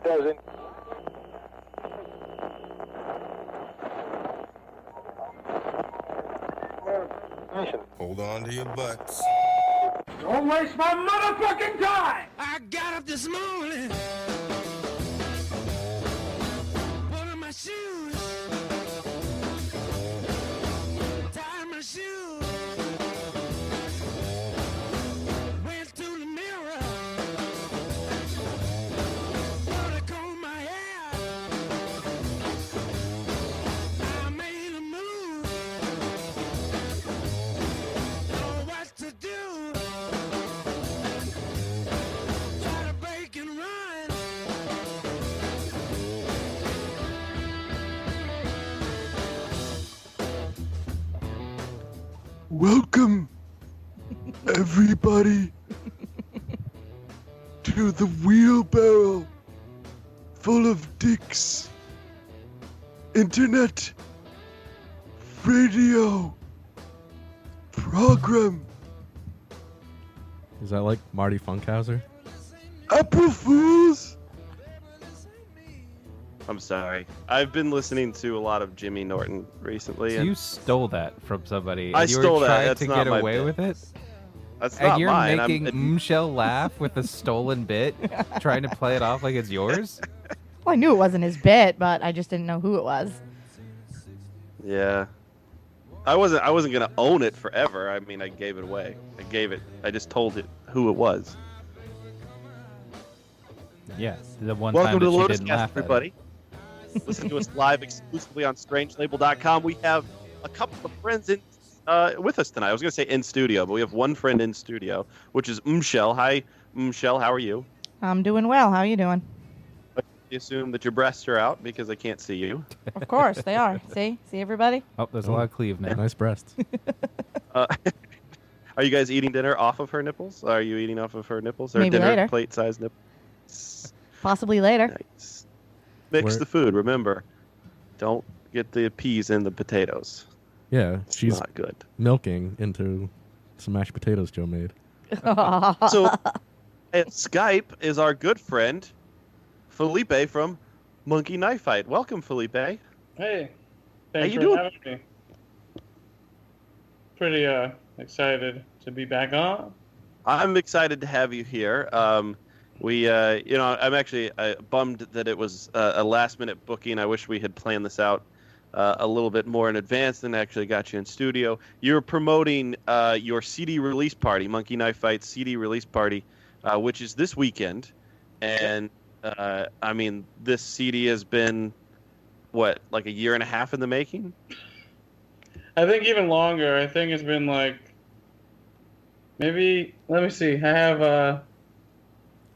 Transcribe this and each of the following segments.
1000. Hold on to your butts. Don't waste my motherfucking time! I got up this morning, put on my shoes, tied my shoes, went to the mirror, put a comb my hair, I made a move, know what to do. Welcome, everybody, to the wheelbarrow full of dicks internet radio program. Is that like Marty Funkhauser? April Fools! I'm sorry. I've been listening to a lot of Jimmy Norton recently. So And you stole that from somebody. I And you stole were that. trying That's to not get my away bit. with it? That's And not you're mine. making Michelle laugh with a stolen bit, trying to play it off like it's yours? Well, I knew it wasn't his bit, but I just didn't know who it was. Yeah. I wasn't gonna own it forever. I mean, I gave it away. I just told it who it was. Yeah, the one Welcome time to that the you Lotus didn't Cast, laugh at it. everybody. Listen to us live exclusively on strangelabel.com. We have a couple of friends in with us tonight. I was going to say in studio, but we have one friend in studio, which is Michelle. Hi, Michelle. How are you? I'm doing well. How are you doing? I assume that your breasts are out because I can't see you. Of course, they are. See everybody? Oh, there's a lot of cleave now. Nice breasts. Are you guys eating dinner off of her nipples? Are you eating off of her nipples? Or Maybe dinner later. plate-sized nipples? Possibly later. Nice. Mix Where- the food. Remember, don't get the peas in the potatoes. Yeah, It's she's not good. milking into some mashed potatoes Joe made. So, at Skype is our good friend Felipe from Monkey Knife Fight. Welcome, Felipe. Hey, How thanks you for doing? having me. Pretty excited to be back on. I'm excited to have you here. I'm actually bummed that it was a last-minute booking. I wish we had planned this out a little bit more in advance and actually got you in studio. You're promoting your CD release party, Monkey Knife Fight CD release party, which is this weekend. And, this CD has been, like a year and a half in the making? I think even longer. I think it's been like maybe. Let me see. I have. A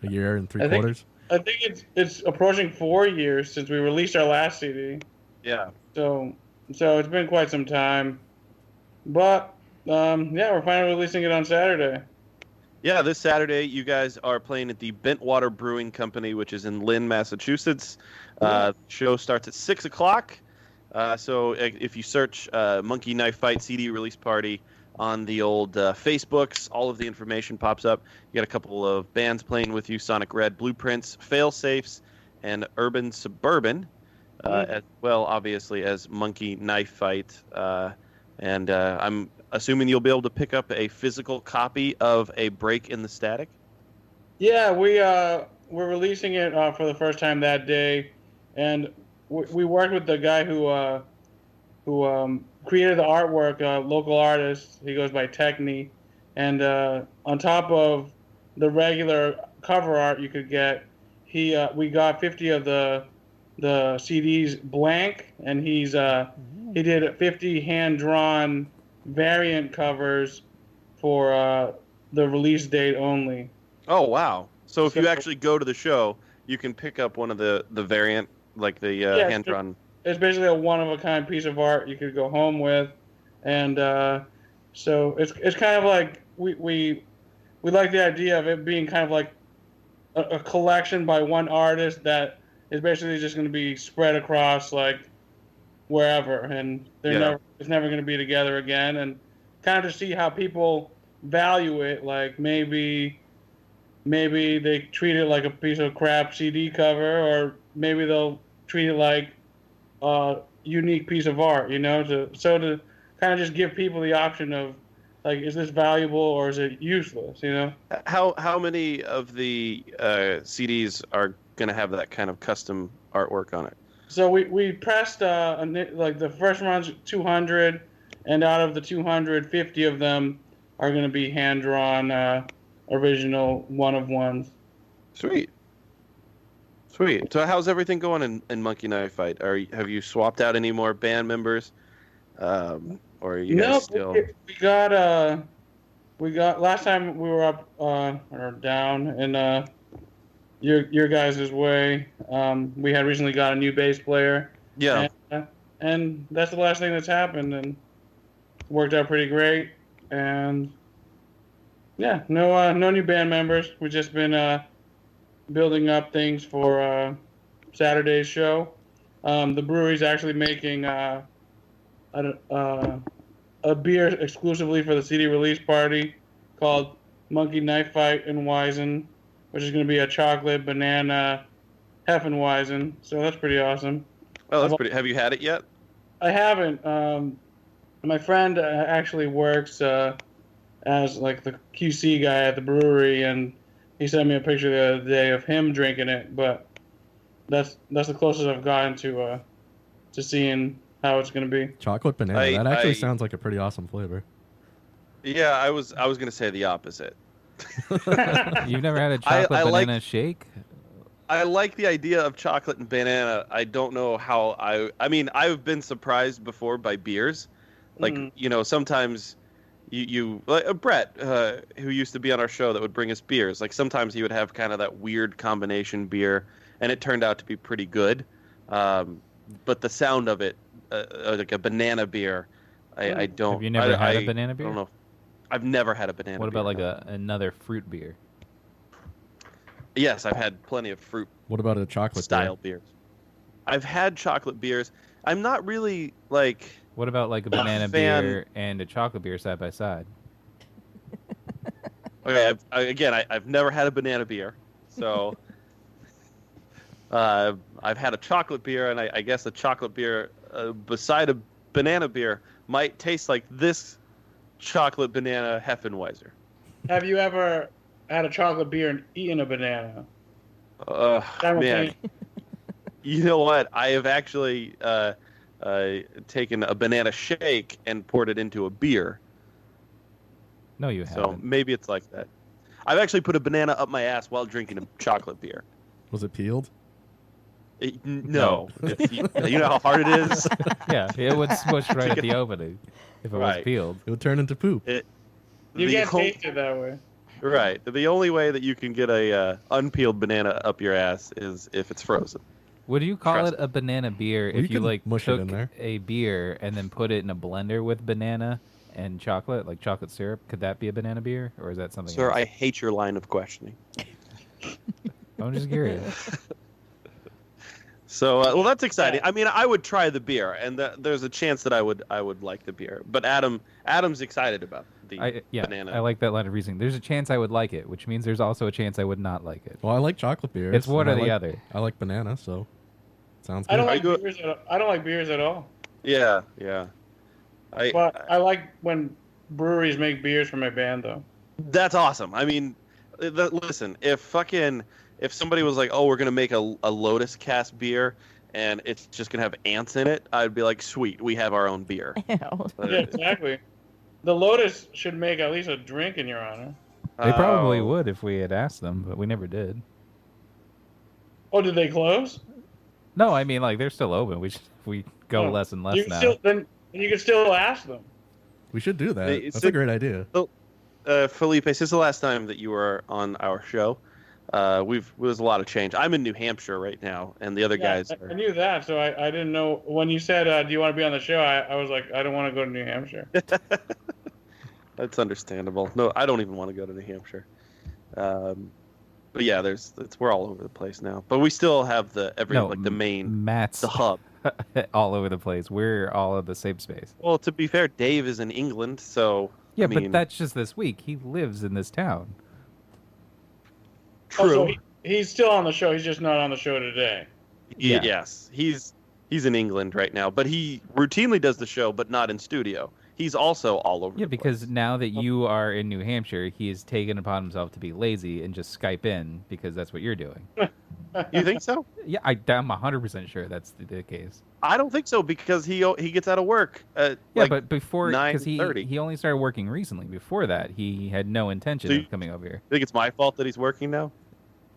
year and three I think- quarters. I think it's approaching 4 years since we released our last CD. Yeah. So it's been quite some time. But we're finally releasing it on Saturday. Yeah, this Saturday you guys are playing at the Bentwater Brewing Company, which is in Lynn, Massachusetts. Show starts at 6 o'clock. So if you search Monkey Knife Fight CD release party on the old Facebooks, all of the information pops up. You got a couple of bands playing with you: Sonic Red, Blueprints, Failsafes, and Urban Suburban, as well, obviously, as Monkey Knife Fight. And I'm assuming you'll be able to pick up a physical copy of A Break in the Static. Yeah, we're releasing it for the first time that day, and we worked with the guy who created the artwork, local artist. He goes by Techni, and on top of the regular cover art you could get, we got 50 of the CDs blank, and he did 50 hand drawn variant covers for the release date only. Oh, wow. So if you actually go to the show, you can pick up one of the variant, like the hand-drawn. It's basically a one-of-a-kind piece of art you could go home with, and so it's kind of like we like the idea of it being kind of like a collection by one artist that is basically just going to be spread across like wherever, and it's never going to be together again, and kind of to see how people value it. Like maybe maybe they treat it like a piece of crap CD cover, or maybe they'll treat it like a unique piece of art, to kind of just give people the option of, like, is this valuable or is it useless, How many of the CDs are going to have that kind of custom artwork on it? So we pressed like the first one's 200, and out of the 250 of them are going to be hand drawn original one of ones. Sweet. So how's everything going in Monkey Knife Fight? Have you swapped out any more band members, or are you guys still? We got last time we were up or down in your guys' way. We had recently got a new bass player. Yeah. And that's the last thing that's happened, and it worked out pretty great. And yeah, no new band members. We've just been building up things for Saturday's show. The brewery's actually making a beer exclusively for the CD release party called Monkey Knife Fight and Weizen, which is going to be a chocolate banana Hefeweizen. So that's pretty awesome. Oh, that's pretty. Have you had it yet? I haven't. My friend actually works as like the QC guy at the brewery, and he sent me a picture the other day of him drinking it. But that's the closest I've gotten to seeing how it's going to be. Chocolate banana. That actually sounds like a pretty awesome flavor. Yeah, I was going to say the opposite. You've never had a chocolate banana shake? I like the idea of chocolate and banana. I don't know how I mean, I've been surprised before by beers. Like, sometimes you like Brett, who used to be on our show that would bring us beers. Like, sometimes he would have kind of that weird combination beer, and it turned out to be pretty good. But the sound of it, like a banana beer, I don't. Have you never had a banana beer? I don't know. I've never had a banana beer. What about like another fruit beer? Yes, I've had plenty of fruit. What about a chocolate style beers? I've had chocolate beers. I'm not really like. What about like a banana beer and a chocolate beer side by side? Okay, I've never had a banana beer, so I've had a chocolate beer, and I guess a chocolate beer beside a banana beer might taste like this chocolate banana Hefeweizen. Have you ever had a chocolate beer and eaten a banana? Man, you know what? I have actually taken a banana shake and poured it into a beer. No, you haven't. So maybe it's like that. I've actually put a banana up my ass while drinking a chocolate beer. Was it peeled? No. You know how hard it is? Yeah, it would smush right at the opening if it was peeled. It would turn into poop. You can't taste it that way. Right. The only way that you can get a unpeeled banana up your ass is if it's frozen. Would you call it a banana beer if you like mush it in there. a beer and then put it in a blender with banana and chocolate, like chocolate syrup? Could that be a banana beer, or is that something Sir, else? I hate your line of questioning. I'm just curious. So, well, that's exciting. I mean, I would try the beer, and there's a chance that I would like the beer. But Adam's excited about the banana. I like that line of reasoning. There's a chance I would like it, which means there's also a chance I would not like it. Well, I like chocolate beers. It's one or the like, other. I like banana, so sounds good. I don't like beers at all. Yeah. But I like when breweries make beers for my band, though. That's awesome. I mean, listen, if somebody was like, oh, we're going to make a Lotus Cast beer and it's just going to have ants in it, I'd be like, sweet, we have our own beer. Yeah, exactly. The Lotus should make at least a drink in your honor. They probably would if we had asked them, but we never did. Oh, did they close? No, I mean, like, they're still open. We go less and less now. You can still ask them. We should do that. That's a great idea. Felipe, since the last time that you were on our show, there's a lot of change. I'm in New Hampshire right now, and the other guys are... I knew that, so I didn't know. When you said, do you want to be on the show, I was like, I don't want to go to New Hampshire. That's understandable. No, I don't even want to go to New Hampshire. But yeah, we're all over the place now. But we still have the main, Matt's the hub. all over the place. We're all in the same space. Well, to be fair, Dave is in England, so... Yeah, but that's just this week. He lives in this town. Oh, so True. he's still on the show. He's just not on the show today. Yeah. Yes, he's in England right now, but he routinely does the show, but not in studio. He's also all over. Yeah, the because place. now that you are in New Hampshire, he has taken upon himself to be lazy and just Skype in because that's what you're doing. You think so? Yeah, I'm 100% sure that's the case. I don't think so because he gets out of work at Yeah, like but before, because 9:30. he only started working recently. Before that, he had no intention So you- of coming over here. I think it's my fault that he's working now.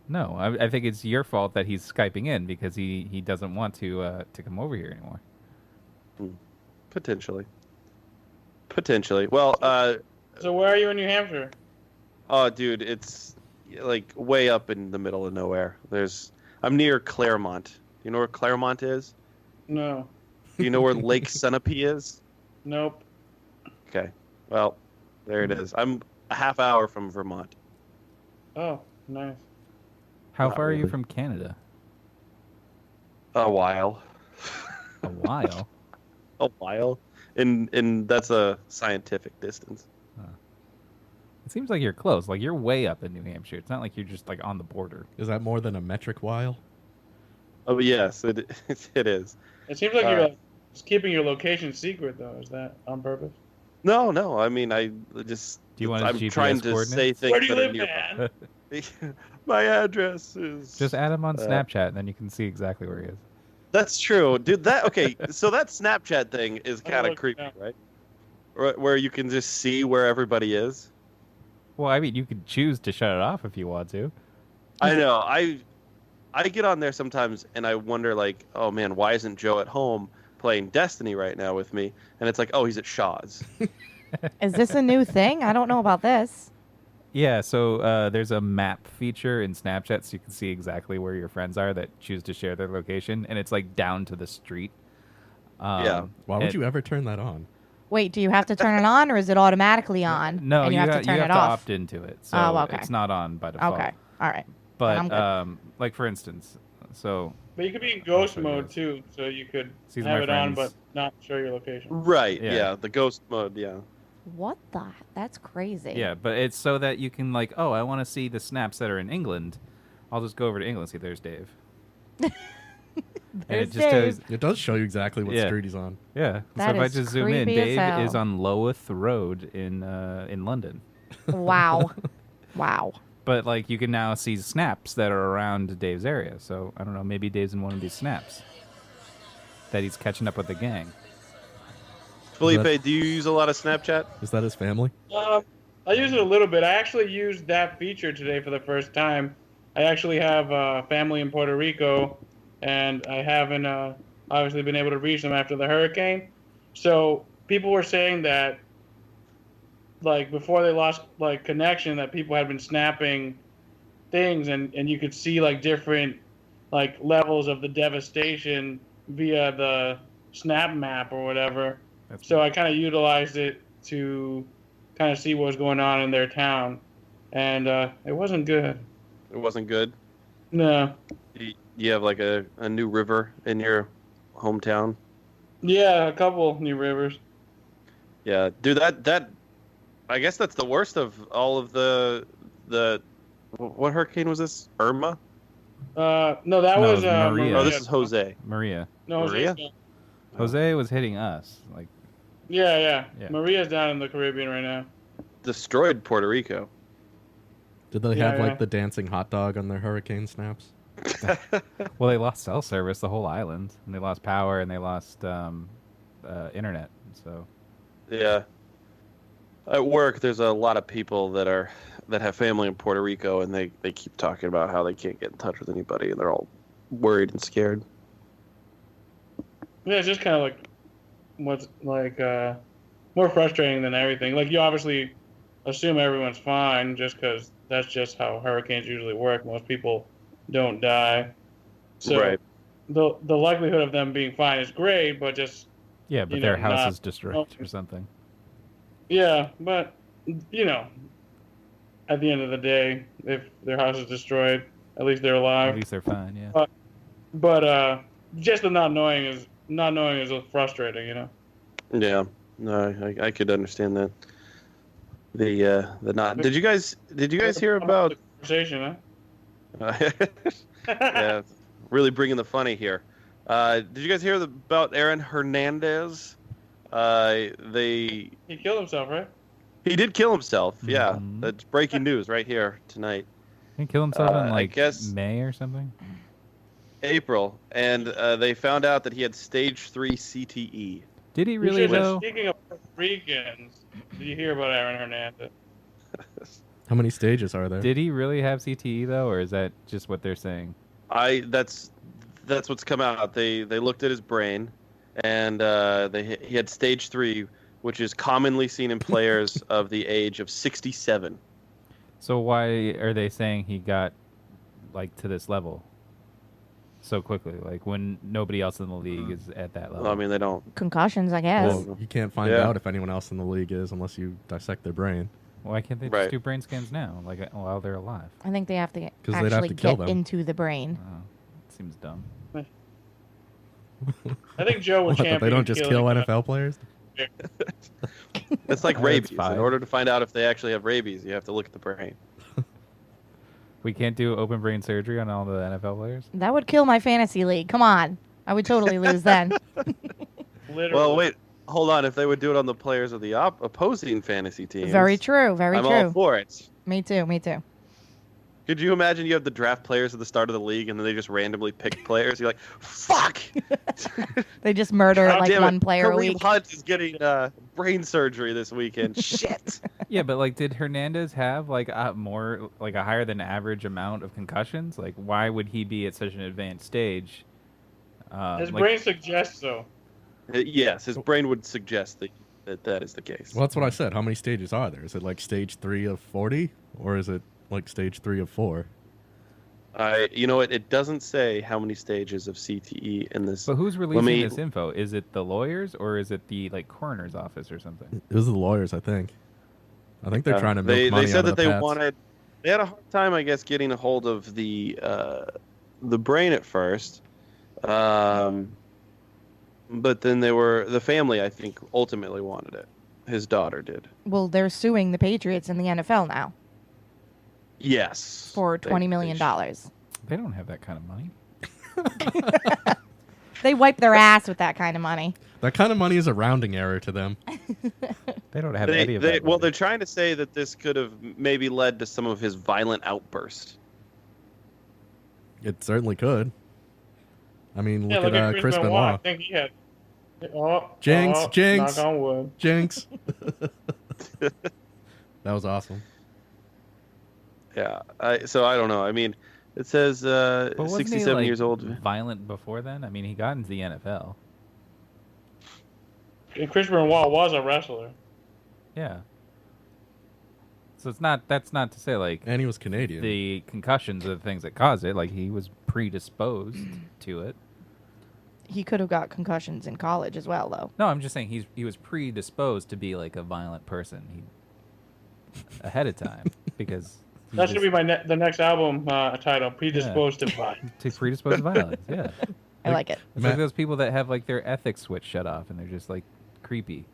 No, I think it's your fault that he's Skyping in because he doesn't want to come over here anymore. Potentially. Well, So where are you in New Hampshire? oh, dude, it's like way up in the middle of nowhere. I'm near Claremont. You know where Claremont is? No. Do you know where Lake Sunapee is? Nope. Okay. Well, there it is. I'm a half hour from Vermont. Oh, nice. How Not far are you really. from Canada? A while. A while. A while. And that's a scientific distance. It seems like you're close. Like you're way up in New Hampshire. It's not like you're just like on the border. Is that more than a metric while? Oh, yes, it is. It seems like Uh, you're just keeping your location secret, though. Is that on purpose? No. I mean, I just. Do you want I'm his trying GPS to say coordinates? things Where do you that are live, nearby. man? My address is. Just add him on Uh, Snapchat, and then you can see exactly where he is. That's true, dude. Okay. So that Snapchat thing is kind of look creepy, now. right? Where you can just see where everybody is. Well, I mean, you could choose to shut it off if you want to. I know. I get on there sometimes and I wonder, like, oh man, why isn't Joe at home playing Destiny right now with me? And it's like, oh, he's at Shaw's. Is this a new thing? I don't know about this. Yeah, so there's a map feature in Snapchat, so you can see exactly where your friends are that choose to share their location, and it's like down to the street. Yeah. Why would and- you ever turn that on? Wait, do you have to turn it on or is it automatically on? No, and you have to turn you it have to off. opt into it, so Oh, okay. it's not on by default. Okay. All right. I'm But good. like for instance, so But you could be in ghost show you mode this. too, so you could These are have my it on friends. but not show your location. Right. Yeah. Yeah. The ghost mode. Yeah. What the? That's crazy. yeah, but it's so that you can like, oh, I want to see the snaps that are in England. I'll just go over to England. See, there's Dave. And There's it just Dave. shows, It does show you exactly what Yeah. street he's on. yeah. That so if I is just zoom in, creepy as Dave hell. is on Loweth Road in London. Wow. Wow. But like you can now see snaps that are around Dave's area. So I don't know, maybe Dave's in one of these snaps that he's catching up with the gang. Felipe, do you use a lot of Snapchat? Is that his family? I use it a little bit. I actually used that feature today for the first time. I actually have family in Puerto Rico, and I haven't obviously been able to reach them after the hurricane. So people were saying that, like before they lost like connection, that people had been snapping things, and you could see like different like levels of the devastation via the snap map or whatever. That's So I kind of utilized it to kind of see what was going on in their town, and it wasn't good. It wasn't good. No. You have like a new river in your hometown. Yeah, a couple new rivers. Yeah, dude. That I guess that's the worst of all of the what hurricane was this? Irma? No, that No, was it was Maria. Oh, this is Jose. Maria. No, Maria? Jose was hitting us. Like Yeah. Yeah. Maria's down in the Caribbean right now. Destroyed Puerto Rico. Did they Yeah, have yeah. like the dancing hot dog on their hurricane snaps? well, they lost cell service, the whole island, and they lost power, and they lost internet. So Yeah. At work, there's a lot of people that have family in Puerto Rico, and they keep talking about how they can't get in touch with anybody, and they're all worried and scared. Yeah, it's just kind of like what's like more frustrating than everything. Like you obviously assume everyone's fine just because that's just how hurricanes usually work. Most people don't die. So Right. the likelihood of them being fine is great, but just yeah, but You their know, house not- is destroyed or something. yeah, but you know, at the end of the day, if their house is destroyed, at least they're At alive. least they're fine. Yeah. But just the not knowing is frustrating, you know. Yeah. No, I could understand that. The not. Did you guys hear about? The conversation, huh? Yeah, really bringing the funny here. Did you guys hear about Aaron Hernandez? He killed himself, right? He did kill himself. Yeah, Mhm. that's breaking news right here tonight. He killed himself in I like guess- May or something. April, and they found out that he had stage 3 CTE. Did he You really should have- though? Speaking of Puerto Ricans, did you hear about Aaron Hernandez? How many stages are there? Did he really have CTE though, or is that just what they're saying? That's what's come out. They looked at his brain, and he had stage 3, which is commonly seen in players of the age of 67. So why are they saying he got like to this level so quickly? Like when nobody else in the league is at that level. Well, I mean, they don't. Concussions, I guess. Well, you can't find Yeah. out if anyone else in the league is unless you dissect their brain. Why can't they just Right. do brain scans now, like while they're alive? I think they have to 'Cause they'd have actually to kill get them. into the brain. Oh, seems dumb. I think Joe would What, that champion. they don't just kill killing NFL players? It's like That's rabies. fine. In order to find out if they actually have rabies, you have to look at the brain. We can't do open brain surgery on all the NFL players. That would kill my fantasy league. Come on. I would totally lose then. Literally. Well, wait, hold on. If they would do it on the players of the opposing fantasy teams, Very true. Very I'm true. all for it. Me too. Me too. Could you imagine you have the draft players at the start of the league, and then they just randomly pick players? You're like, fuck! They just murder God like damn it, one player a Kareem week. Hunt is getting brain surgery this weekend. Shit! Yeah, but like, did Hernandez have like a higher than average amount of concussions? Like, why would he be at such an advanced stage? His Like, brain suggests so. Yes, his brain would suggest that is the case. Well, that's what I said. How many stages are there? Is it like stage 3 of 40? Or is it like stage 3 of 4? You know what? It doesn't say how many stages of CTE in this. but who's releasing me- this info? Is it the lawyers or is it the like coroner's office or something? It was the lawyers, I think. I think they're trying to milk They money said out of that the they Pats. wanted. They had a hard time, I guess, getting a hold of the brain at first, but then the family, I think, ultimately wanted it. His daughter did. Well, they're suing the Patriots in the NFL now Yes. for $20 million. They don't have that kind of money. They wipe their ass with that kind of money. That kind of money is a rounding error to them. They don't have any of that. Well, money. they're trying to say that this could have maybe led to some of his violent outbursts. It certainly could. I mean, Yeah, look at Chris I Benoit. think he had. Jinx, Jinx. Knock on wood. Jinx. That was awesome. Yeah. So I don't know. I mean, it says But wasn't he, 67 like, years old. Violent before then? I mean, he got into the NFL. And Chris Benoit was a wrestler. Yeah. So that's not to say like And he was Canadian. the concussions are the things that caused it. Like he was predisposed to it. He could have got concussions in college as well, though. No, I'm just saying he was predisposed to be like a violent person ahead of time because he That should was be the next album title, Predisposed to Violence. predisposed to violence. Yeah, I like it. it's like those people that have like their ethics switch shut off and they're just like creepy.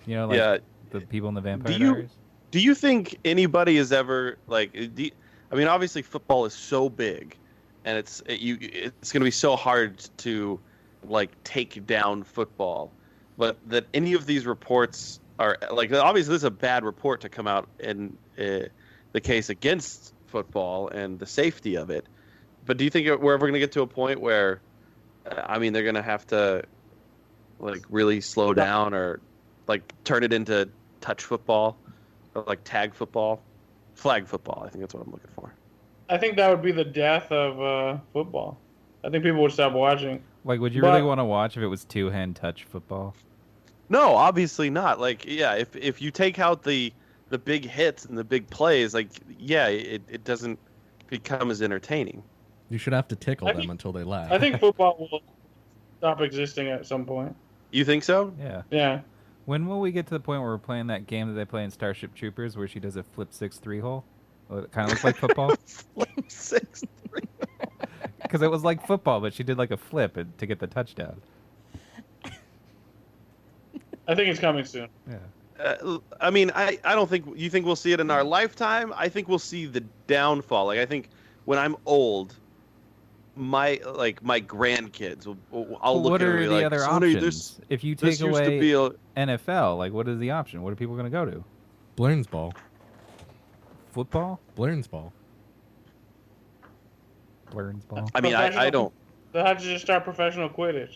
You know, like Yeah. the people in the Vampire Do you- Diaries. Do you think anybody is ever like? I mean, obviously, football is so big, and it's going to be so hard to like take down football. But that any of these reports are like obviously this is a bad report to come out in the case against football and the safety of it. But do you think we're ever going to get to a point where, I mean, they're going to have to like really slow down or like turn it into touch football? Or like tag football, flag football. I think that's what I'm looking for. I think that would be the death of football. I think people would stop watching. Like, would you But- really want to watch if it was two-hand touch football? No, obviously not. Like, yeah, if you take out the big hits and the big plays, like, yeah, it doesn't become as entertaining. You should have to tickle I them think- until they laugh. I think football will stop existing at some point. You think so? Yeah. Yeah. When will we get to the point where we're playing that game that they play in Starship Troopers where she does a flip 6-3 hole? Well, it kind of looks like football. Flip 6-3. Because it was like football, but she did like a flip to get the touchdown. I think it's coming soon. Yeah. I mean, I don't think you think we'll see it in our lifetime. I think we'll see the downfall. Like I think when I'm old, my grandkids I'll look what at it are and be the like, other "Sonny, options? If you this take used to away be a NFL, like what is the option? What are people going to go to? Blair's ball. Football? Blair's ball. Blair's ball. I mean, I don't. They'll have to just start professional Quidditch.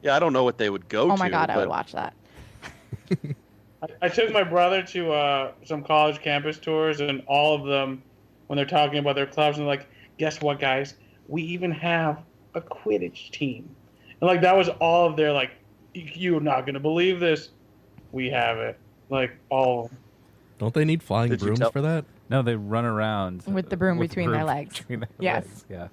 Yeah, I don't know what they would go to. Oh my god, I would but watch that. I took my brother to some college campus tours, and all of them, when they're talking about their clubs, and like, guess what, guys? We even have a Quidditch team. And like that was all of their like, you're not gonna believe this. We have it. Like all of them. Don't they need flying Did you brooms tell- for that? No, they run around With the broom with between their legs. between their Yes. legs, yeah.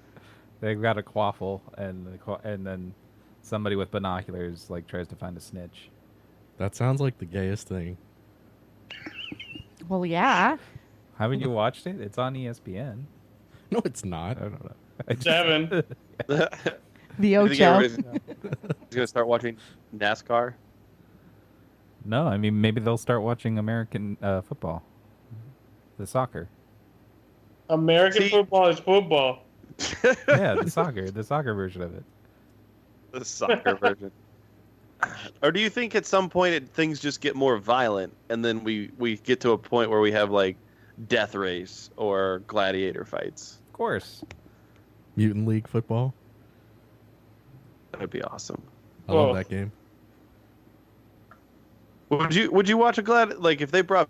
They've got a quaffle, and then somebody with binoculars like tries to find a snitch. That sounds like the gayest thing. Well, yeah. Haven't you watched it? It's on ESPN. No, it's not. I don't know. Seven. The You think Ocho. everybody's gonna start watching NASCAR? No, I mean maybe they'll start watching American football, the soccer. American See- football is football. Yeah, the soccer version of it. The soccer version. Or do you think at some point things just get more violent, and then we get to a point where we have like death race or gladiator fights? Of course. Mutant League football. That'd be awesome. I love Oh. that game. Would you watch a like if they brought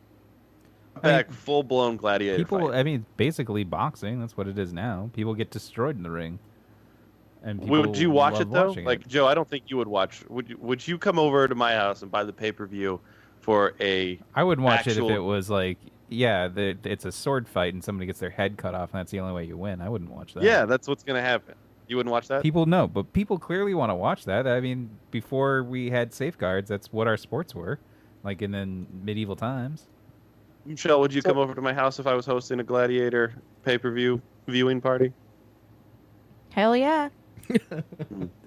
back full blown gladiator People, fight? I mean, basically boxing. That's what it is now. People get destroyed in the ring. And Would you watch love it though? watching Like Joe, I don't think you would watch. Would you come over to my house and buy the pay-per-view for a? I would watch it if actual- it was like, yeah, it's a sword fight and somebody gets their head cut off and that's the only way you win. I wouldn't watch that. Yeah, that's what's gonna happen. You wouldn't watch that? People know, but people clearly want to watch that. I mean, before we had safeguards, that's what our sports were, like in the medieval times. Michelle, would you come over to my house if I was hosting a gladiator pay-per-view viewing party? Hell yeah.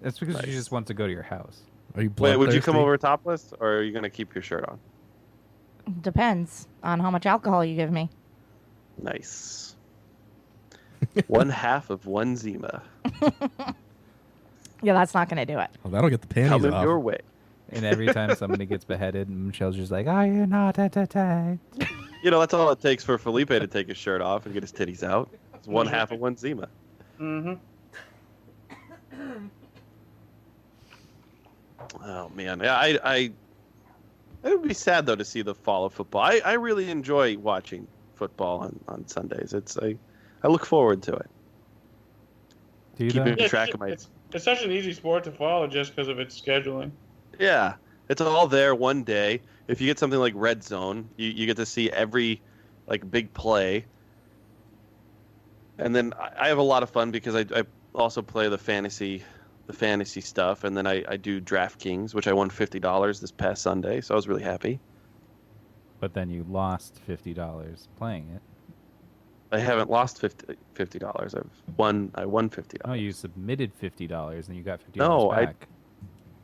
That's because Nice. she just wants to go to your house. Are you Wait, would you come bloodthirsty? over topless, or are you gonna keep your shirt on? Depends on how much alcohol you give me. Nice. 1/2 of one Zima. Yeah, that's not going to do it. Oh, that'll get the panties Coming off. your way. And every time somebody gets beheaded, Michelle's just like, "Are you not entertained?" You know, that's all it takes for Felipe to take his shirt off and get his titties out. It's 1/2 of one Zima. Mm-hmm. Oh man, yeah, I it would be sad though to see the fall of football. I really enjoy watching football on Sundays. I look forward to it. Do you Keeping though? track of my It's such an easy sport to follow just because of its scheduling. Yeah, it's all there one day. If you get something like Red Zone, you get to see every like big play. And then I have a lot of fun because I also play the fantasy stuff, and then I do DraftKings, which I won $50 this past Sunday, so I was really happy. But then you lost $50 playing it. I haven't lost $50. I won $50. Oh, you submitted $50 and you got $50 No, back.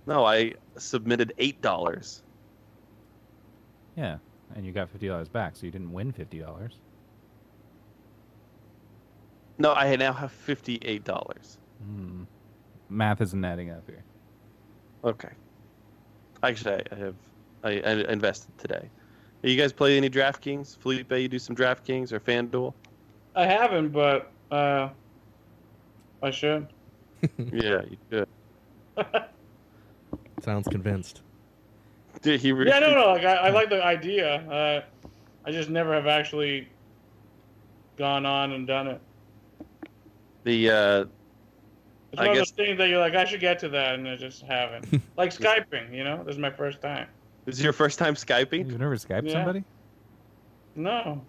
No, I submitted $8. Yeah, and you got $50 back, so you didn't win $50. No, I now have $58. Math isn't adding up here. Okay. Actually, I invested today. You guys play any DraftKings? Felipe, you do some DraftKings or FanDuel? I haven't, but I should. Yeah, you should. Sounds convinced. Did he really? Yeah, no. Like I like the idea. I just never have actually gone on and done it. The It's I one of guess- those things that you're like, I should get to that, and I just haven't. Like Skyping, you know? This is my first time. this is your first time Skyping? You've never Skyped Yeah. somebody? No.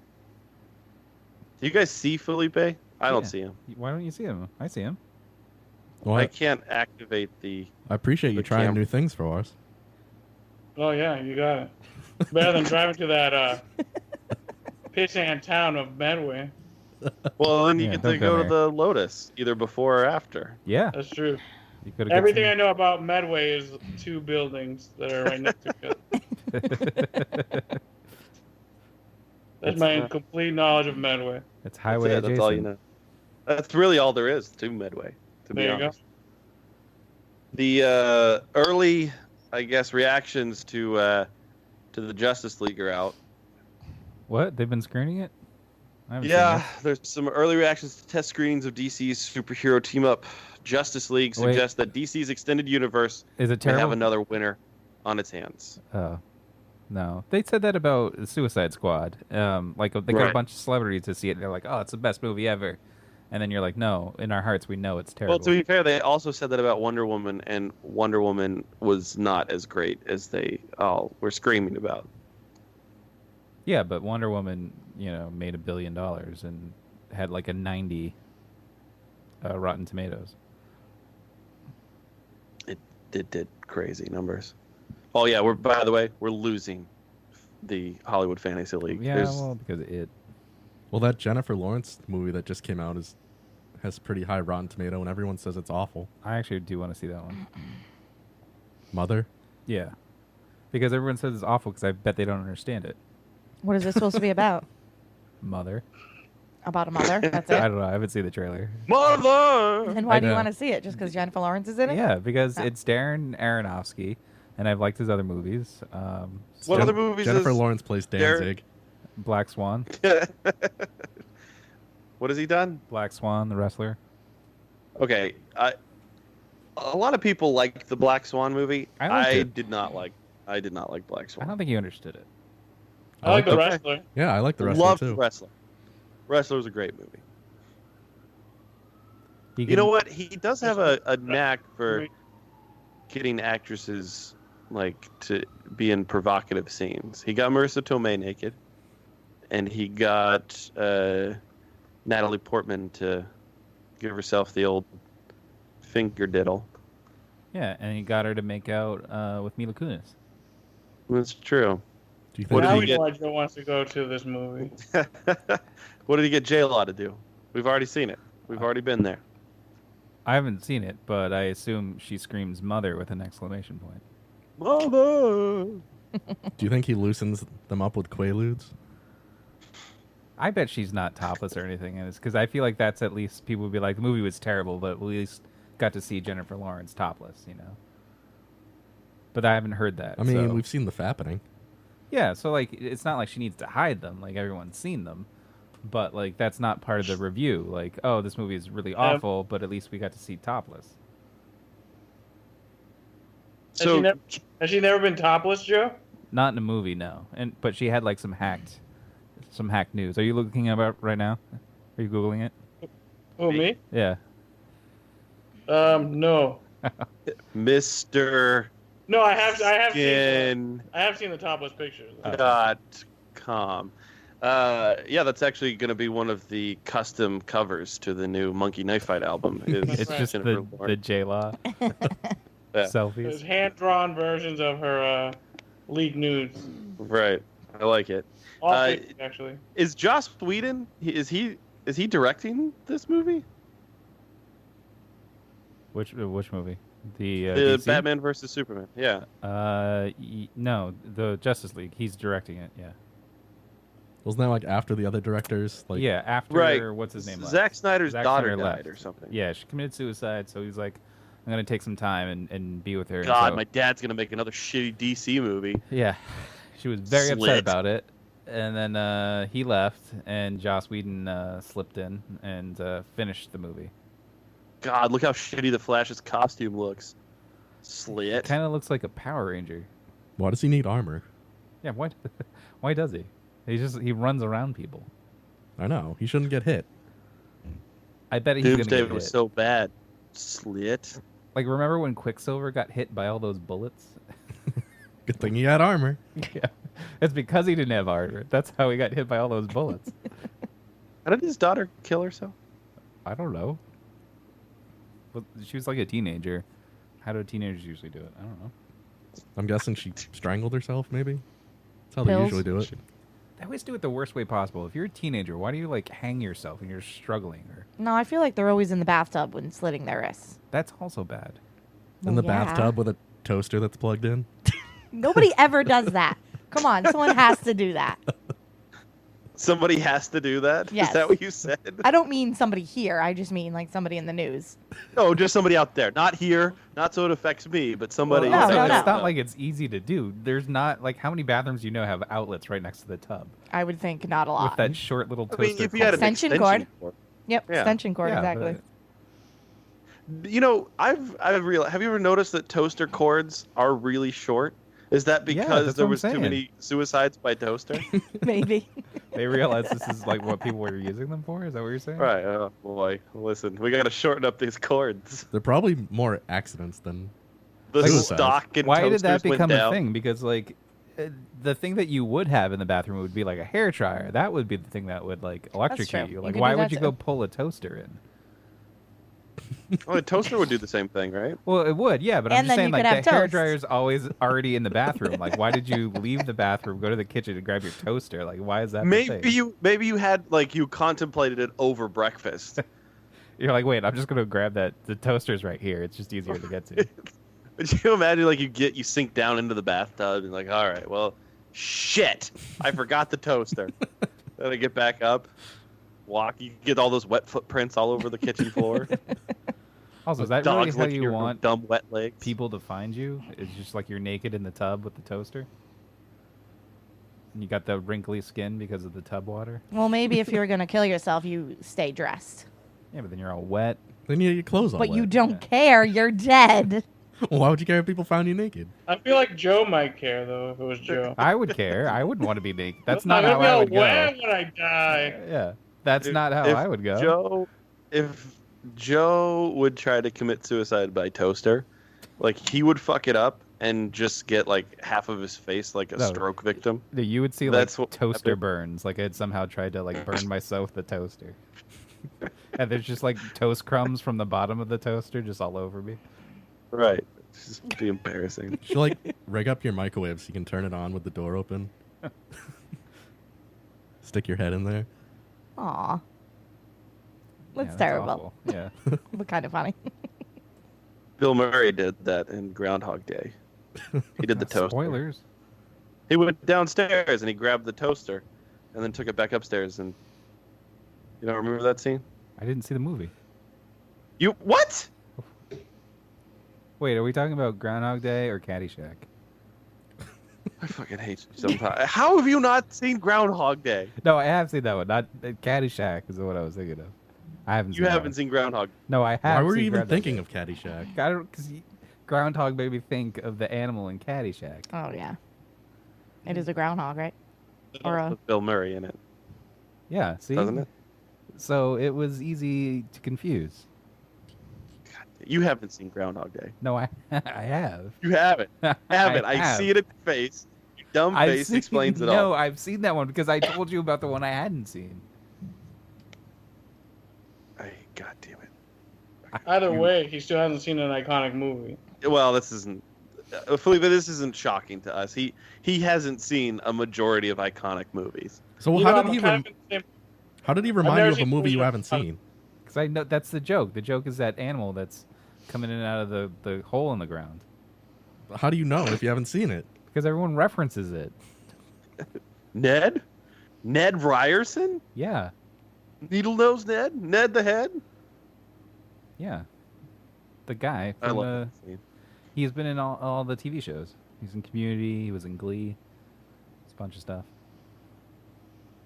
Do you guys see Felipe? I don't Yeah. see him. Why don't you see him? I see him. Well, I I can't activate the. appreciate you the trying camera. new things for us. Oh, yeah, you got it. It's better than driving to that pissant town of Medway. Well, then you Yeah, get don't to go go to there. the Lotus either before or after. Yeah. That's true. You could Everything I know about Medway is 2 buildings that are right next to each other. That's my complete knowledge of Medway. It's highway That's it. That's all you know. That's really all there is to Medway. To be There you go. honest. The early, I guess, reactions to the Justice League are out. What? They've been screening it? I haven't Yeah, seen there's some early reactions to test screenings of DC's superhero team up. Justice League Wait. suggests that DC's extended universe it. Is it may have terrible? another winner on its hands. Oh. No. They said that about Suicide Squad. Like, they got a Right. bunch of celebrities to see it, and they're like, oh, it's the best movie ever. And then you're like, no, in our hearts, we know it's terrible. Well, to be fair, they also said that about Wonder Woman, and Wonder Woman was not as great as they all were screaming about. Yeah, but Wonder Woman, made $1 billion and had like a 90 Rotten Tomatoes. It did crazy numbers. Oh yeah, by the way, we're losing the Hollywood Fantasy League. Yeah, There's- well, because of it. Well, that Jennifer Lawrence movie that just came out has pretty high Rotten Tomato, and everyone says it's awful. I actually do want to see that one. Mother? Yeah. Because everyone says it's awful because I bet they don't understand it. What is this supposed to be about? Mother. About a mother? That's I it? don't know. I haven't seen the trailer. Mother. And why I do you know. want to see it? Just because Jennifer Lawrence is in it? Yeah, because it's Darren Aronofsky, and I've liked his other movies. What other movies Jennifer is Lawrence plays Darren- Danzig. Black Swan. What has he done? Black Swan, the wrestler. Okay, a lot of people liked the Black Swan movie. I liked it. did not like. I did not like Black I Swan. don't think you understood it. I like the Okay. wrestler. Yeah, I like the wrestler Loved too. Wrestler. Wrestler was a great movie. He You know can- what? He does have a knack for getting actresses to be in provocative scenes. He got Marissa Tomei naked, and he got Natalie Portman to give herself the old finger diddle. Yeah, and he got her to make out with Mila Kunis. That's true. Do you What think did Now he we get? know why Joe wants to go to this movie. What did he get J-Law to do? We've already seen it. We've already been there. I haven't seen it, but I assume she screams "mother" with an exclamation point. Mother. Do you think he loosens them up with Quaaludes? I bet she's not topless or anything, and it's because I feel like that's at least people would be like, the movie was terrible, but we at least got to see Jennifer Lawrence topless, But I haven't heard that. I mean, so- we've seen the fappening. Yeah, so like it's not like she needs to hide them, like everyone's seen them. But like that's not part of the review. Like, oh, this movie is really awful, but at least we got to see topless. So Has she never been topless, Joe? Not in a movie, no. But she had like some hacked news. Are you looking about right now? Are you googling it? Who, me? Yeah. No. Mr. No, I have seen Skin. I have seen the topless pictures. .com. Yeah, that's actually going to be one of the custom covers to the new Monkey Knife Fight album. is It's just Jennifer the Lawrence. J-Law Yeah. There's selfies. hand-drawn versions of her leaked nudes. Right. I like it. All Uh, fake, actually. Is Joss Whedon? Is he directing this movie? Which movie? The The DC? Batman versus Superman. Yeah. No, the Justice League. He's directing it. Yeah. Wasn't that like after the other directors? Like, Yeah. After Right. what's his name? left? Zack Snyder's Zack daughter Snyder died left. or something. Yeah, she committed suicide, so he's like, I'm gonna take some time and be with her. and God, so- my dad's gonna make another shitty DC movie. Yeah, she was very upset Slit. about it, and then he left, and Joss Whedon slipped in and finished the movie. God, look how shitty the Flash's costume looks. Slit. Kind of looks like a Power Ranger. why does he need armor? Yeah, why? Why does he? He runs around people. I know. He shouldn't get hit. I bet he's gonna Doomsday get was hit. so bad. Slit. Like, remember when Quicksilver got hit by all those bullets? Good thing he had armor. Yeah, it's because he didn't have armor. That's how he got hit by all those bullets. How did his daughter kill herself? I don't know. But she was like a teenager. How do teenagers usually do it? I don't know. I'm guessing she strangled herself, maybe? That's how they Pills. usually do it. They always do it the worst way possible. If you're a teenager, why do you like hang yourself when you're struggling? Or No, I feel like they're always in the bathtub when slitting their wrists. that's also bad. In the Well, yeah. bathtub with a toaster that's plugged in. Nobody ever does that. Come on, someone has to do that. Somebody has to do that? Yes. Is that what you said? I don't mean somebody here. I just mean like somebody in the news. No, just somebody out there. Not here. Not so it affects me, but somebody. No, Also, no, it's no. not like it's easy to do. There's not like how many bathrooms you know have outlets right next to the tub I would think not a lot. with that short little I toaster. mean, if you had an Extension extension cord. Yep, Yeah. extension cord, Yeah, exactly. You know, I've realized. Have you ever noticed that toaster cords are really short? Is that Yeah, because that's there what I'm was too saying. many suicides by toaster? Maybe. They realize this is like what people were using them for. Is that what you're saying? Right. Oh boy. Listen, we got to shorten up these cords. They're probably more accidents than. The Suicides. stock and Why did toasters that become went a down. thing? Because like the thing that you would have in the bathroom would be like a hair dryer. That would be the thing that would like electrocute true. you. You Like could why do would that you too. go pull a toaster in? Well, a toaster would do the same thing, right? Well, it would, yeah, but I'm And just then saying you like could the have hair toast. dryer's always already in the bathroom. Like why did you leave the bathroom, go to the kitchen and grab your toaster? Like why is that the thing? Maybe you had like you contemplated it over breakfast. You're like, wait, I'm just gonna grab that. The toaster's right here. It's just easier to get to. Would you imagine like you sink down into the bathtub and like, all right, well, shit, I forgot the toaster. Then I get back up, walk. You get all those wet footprints all over the kitchen floor. Also, is that really Dogs how licking you your want dumb wet legs. people to find you? It's just like you're naked in the tub with the toaster, and you got the wrinkly skin because of the tub water. Well, maybe if you were going to kill yourself, you stay dressed. Yeah, but then you're all wet. Then you get your clothes all But you wet. don't care. You're dead. Why would you care if people found you naked? I feel like Joe might care though if it was Joe. I would care. I wouldn't want to be naked. That's I'm not how gonna be I all would go. wet when I die. Yeah, that's If- not how if I would go. If Joe would try to commit suicide by toaster, like he would fuck it up and just get like half of his face like a No. stroke victim. No, you would see That's like what toaster happened. burns. Like I'd somehow tried to like burn myself with the toaster. And there's just like toast crumbs from the bottom of the toaster just all over me. Right. It's just be embarrassing. You should like rig up your microwave so you can turn it on with the door open. Stick your head in there. Aw. Yeah, That's terrible. awful. Yeah. But kind of funny. Bill Murray did that in Groundhog Day. He did the toaster. Spoilers. He went downstairs and he grabbed the toaster, and then took it back upstairs. And you don't remember that scene? I didn't see the movie. You what? Wait, are we talking about Groundhog Day or Caddyshack? I fucking hate you sometimes. How have you not seen Groundhog Day? No, I have seen that one. Not Caddyshack is what I was thinking of. I haven't. You seen that haven't one. seen Groundhog. No, I have. Why were you seen even Groundhog thinking Day. of Caddyshack? I don't, because Groundhog made me think of the animal in Caddyshack. Oh, yeah. It is a groundhog, right? Or a... With Bill Murray in it, Yeah, see, doesn't it? So it was easy to confuse. You haven't seen Groundhog Day. No, I I have. You haven't. I haven't. I have. see it in your face. Your dumb I've face seen- explains it No, all. I've seen that one because I told you about the one I hadn't seen. God damn it. Either way, he still hasn't seen an iconic movie. Well, this isn't. Felipe, this isn't shocking to us. He hasn't seen a majority of iconic movies. So You how know, did I'm he? kind of in the same- How did he I've remind never you of a seen movie you movies haven't with- seen? Because I know that's the joke. The joke is that animal that's coming in and out of the hole in the ground. How do you know if you haven't seen it? Because everyone references it. Ned? Ned Ryerson? Yeah, Needle Nose Ned? Ned the Head? yeah. The guy I from love that scene. he's been in all the TV shows. He's in Community. He was in Glee. It's a bunch of stuff.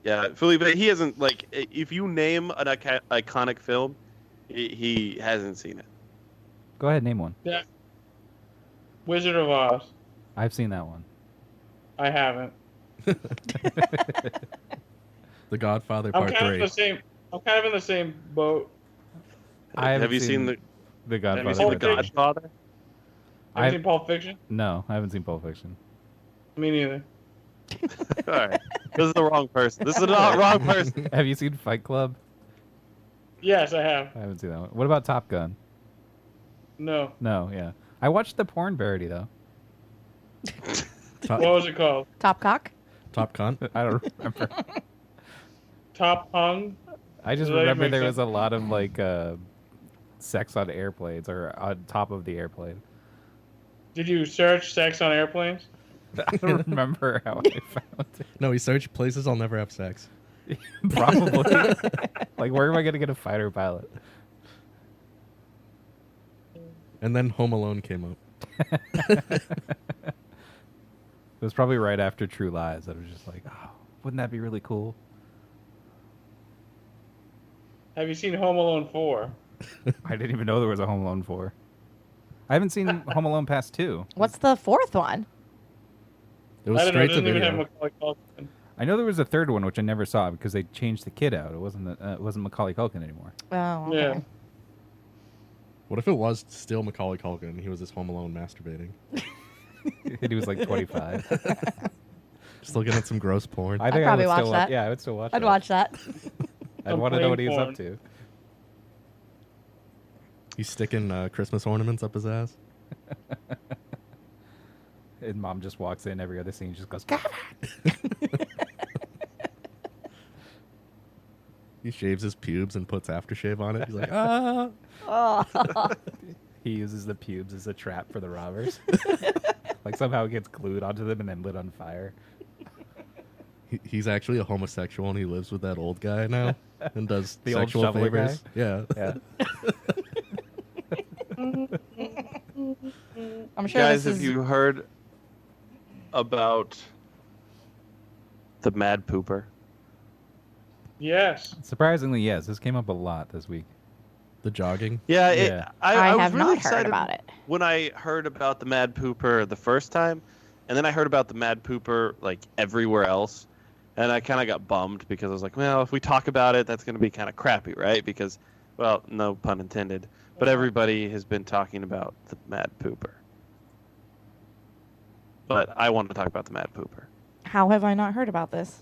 Yeah, Felipe, he hasn't, like, if you name an iconic film, he hasn't seen it. Go ahead, name one. Yeah. Wizard of Oz. I've seen that one. I haven't. The Godfather I'm Part kind of 3. in the same. I'm kind of in the same boat. I haven't Have you seen the Godfather? Have you seen the Part 3. Godfather? Have you seen Pulp Fiction? No, I haven't seen Pulp Fiction. Me neither. All right, this is the wrong person. This is not wrong person. Have you seen Fight Club? Yes, I have. I haven't seen that one. What about Top Gun? No. No, yeah. I watched the porn parody though. What was it called? Top cock? Top Cunt. I don't remember. Top Hung? I just Does that remember make there sense? was a lot of like sex on airplanes or on top of the airplane. Did you search sex on airplanes? I don't remember how I found it. No, he searched places I'll never have sex. Probably. Like, where am I gonna get a fighter pilot? And then Home Alone came up. It was probably right after True Lies. I was just like, oh, wouldn't that be really cool? Have you seen Home Alone 4? I didn't even know there was a Home Alone 4. I haven't seen Home Alone past 2. What's the fourth one? It was I don't know. It straight to doesn't even have video. Macaulay Culkin. I know there was a third one, which I never saw because they changed the kid out. It wasn't Macaulay Culkin anymore. Oh, okay. Yeah. What if it was still Macaulay Culkin and he was just Home Alone masturbating? He was like 25. Just looking at some gross porn. I think probably I would watch still that. Yeah, I would still watch I'd that. watch that. I'd want to know what he plain was porn. up to. He's sticking Christmas ornaments up his ass. And mom just walks in every other scene, just goes, He shaves his pubes and puts aftershave on it. He's like, ah. Oh. He uses the pubes as a trap for the robbers. Like somehow it gets glued onto them and then lit on fire. He's actually a homosexual and he lives with that old guy now and does The old sexual shoveler favors. guy? Yeah. Yeah. I'm sure Guys, this have is... you heard about the Mad Pooper? Yes. Surprisingly, yes. This came up a lot this week. The jogging. Yeah, Yeah. I was have really not excited heard about it. when I heard about the Mad Pooper the first time, and then I heard about the Mad Pooper like everywhere else, and I kind of got bummed because I was like, well, if we talk about it, that's going to be kind of crappy, right? Because, well, no pun intended, but everybody has been talking about the Mad Pooper. But I want to talk about the Mad Pooper. How have I not heard about this?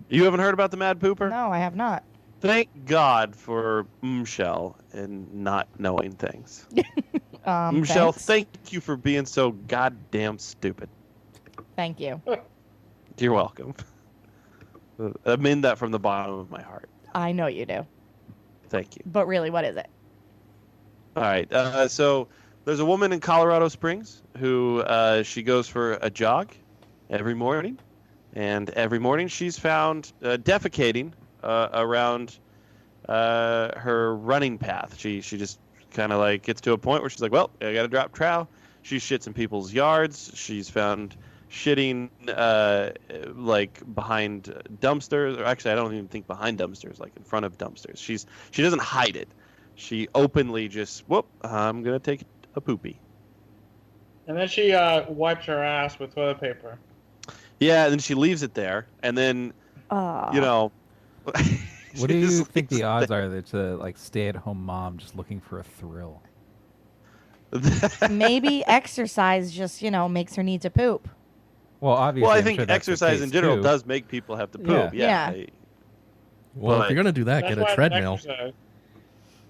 You haven't heard about the Mad Pooper? No, I have not. Thank God for Michelle and not knowing things. Michelle, Thanks. thank you for being so goddamn stupid. Thank you. You're welcome. I mean that from the bottom of my heart. I know you do. Thank you. But really, what is it? All right. So there's a woman in Colorado Springs who she goes for a jog every morning, and every morning she's found defecating around her running path. She just kind of like gets to a point where she's like, well, I got to drop trowel. She shits in people's yards. She's found shitting like behind dumpsters, or actually I don't even think behind dumpsters, like in front of dumpsters. She doesn't hide it. She openly just, whoop, I'm going to take a poopy. And then she wipes her ass with toilet paper. Yeah, and then she leaves it there, and then, you know... What do she you just think leaves the it odds there. are that it's a like stay-at-home mom just looking for a thrill? Maybe exercise just, makes her need to poop. Well, obviously, Well, I I'm think sure that's the exercise in case, general too. does make people have to poop. Yeah. Yeah. Well, if you're going to do that, That's get why a I treadmill. exercise.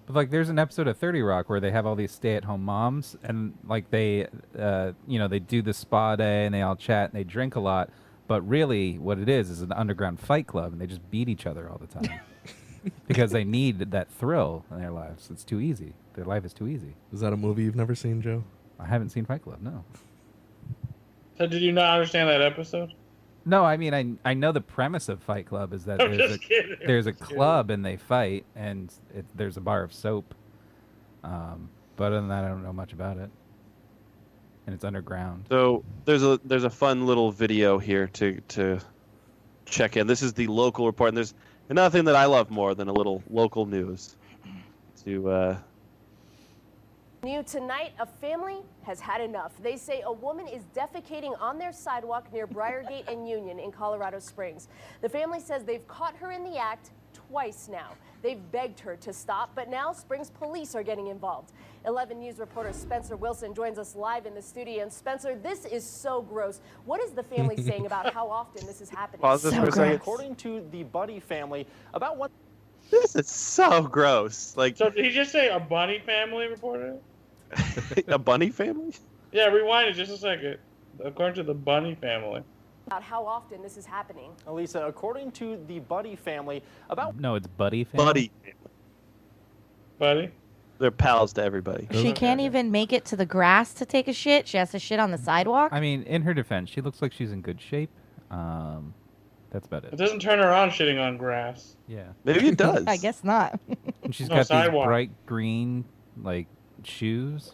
But like, there's an episode of 30 Rock where they have all these stay-at-home moms, and like they, they do the spa day and they all chat and they drink a lot. But really, what it is an underground fight club, and they just beat each other all the time because they need that thrill in their lives. It's too easy. Their life is too easy. Is that a movie you've never seen, Joe? I haven't seen Fight Club. No. So did you not understand that episode? No, I mean, I know the premise of Fight Club is that I'm just kidding. there's a I'm just club and they fight, and there's a bar of soap. But other than that, I don't know much about it. And it's underground. So there's a fun little video here to check in. This is the local report, and there's nothing that I love more than a little local news. New tonight, a family has had enough. They say a woman is defecating on their sidewalk near Briargate and Union in Colorado Springs. The family says they've caught her in the act twice now. They've begged her to stop, but now Springs police are getting involved. 11 News reporter Spencer Wilson joins us live in the studio. And Spencer, this is so gross. What is the family saying about how often this is happening? Pause this for a second. According to the Buddy family, about what... This is so gross. Like, So did he just say a bunny family reporter? a bunny family? Yeah, rewind it just a second. According to the bunny family. About how often this is happening. Elisa, according to the Buddy family, about... No, it's Buddy family. Buddy. Buddy? They're pals to everybody. She can't even make it to the grass to take a shit. She has to shit on the sidewalk. I mean, in her defense, she looks like she's in good shape. That's about It it. doesn't turn her on shitting on grass. Yeah. Maybe it does. I guess not. And she's No, got sidewalk. these bright green, like, shoes.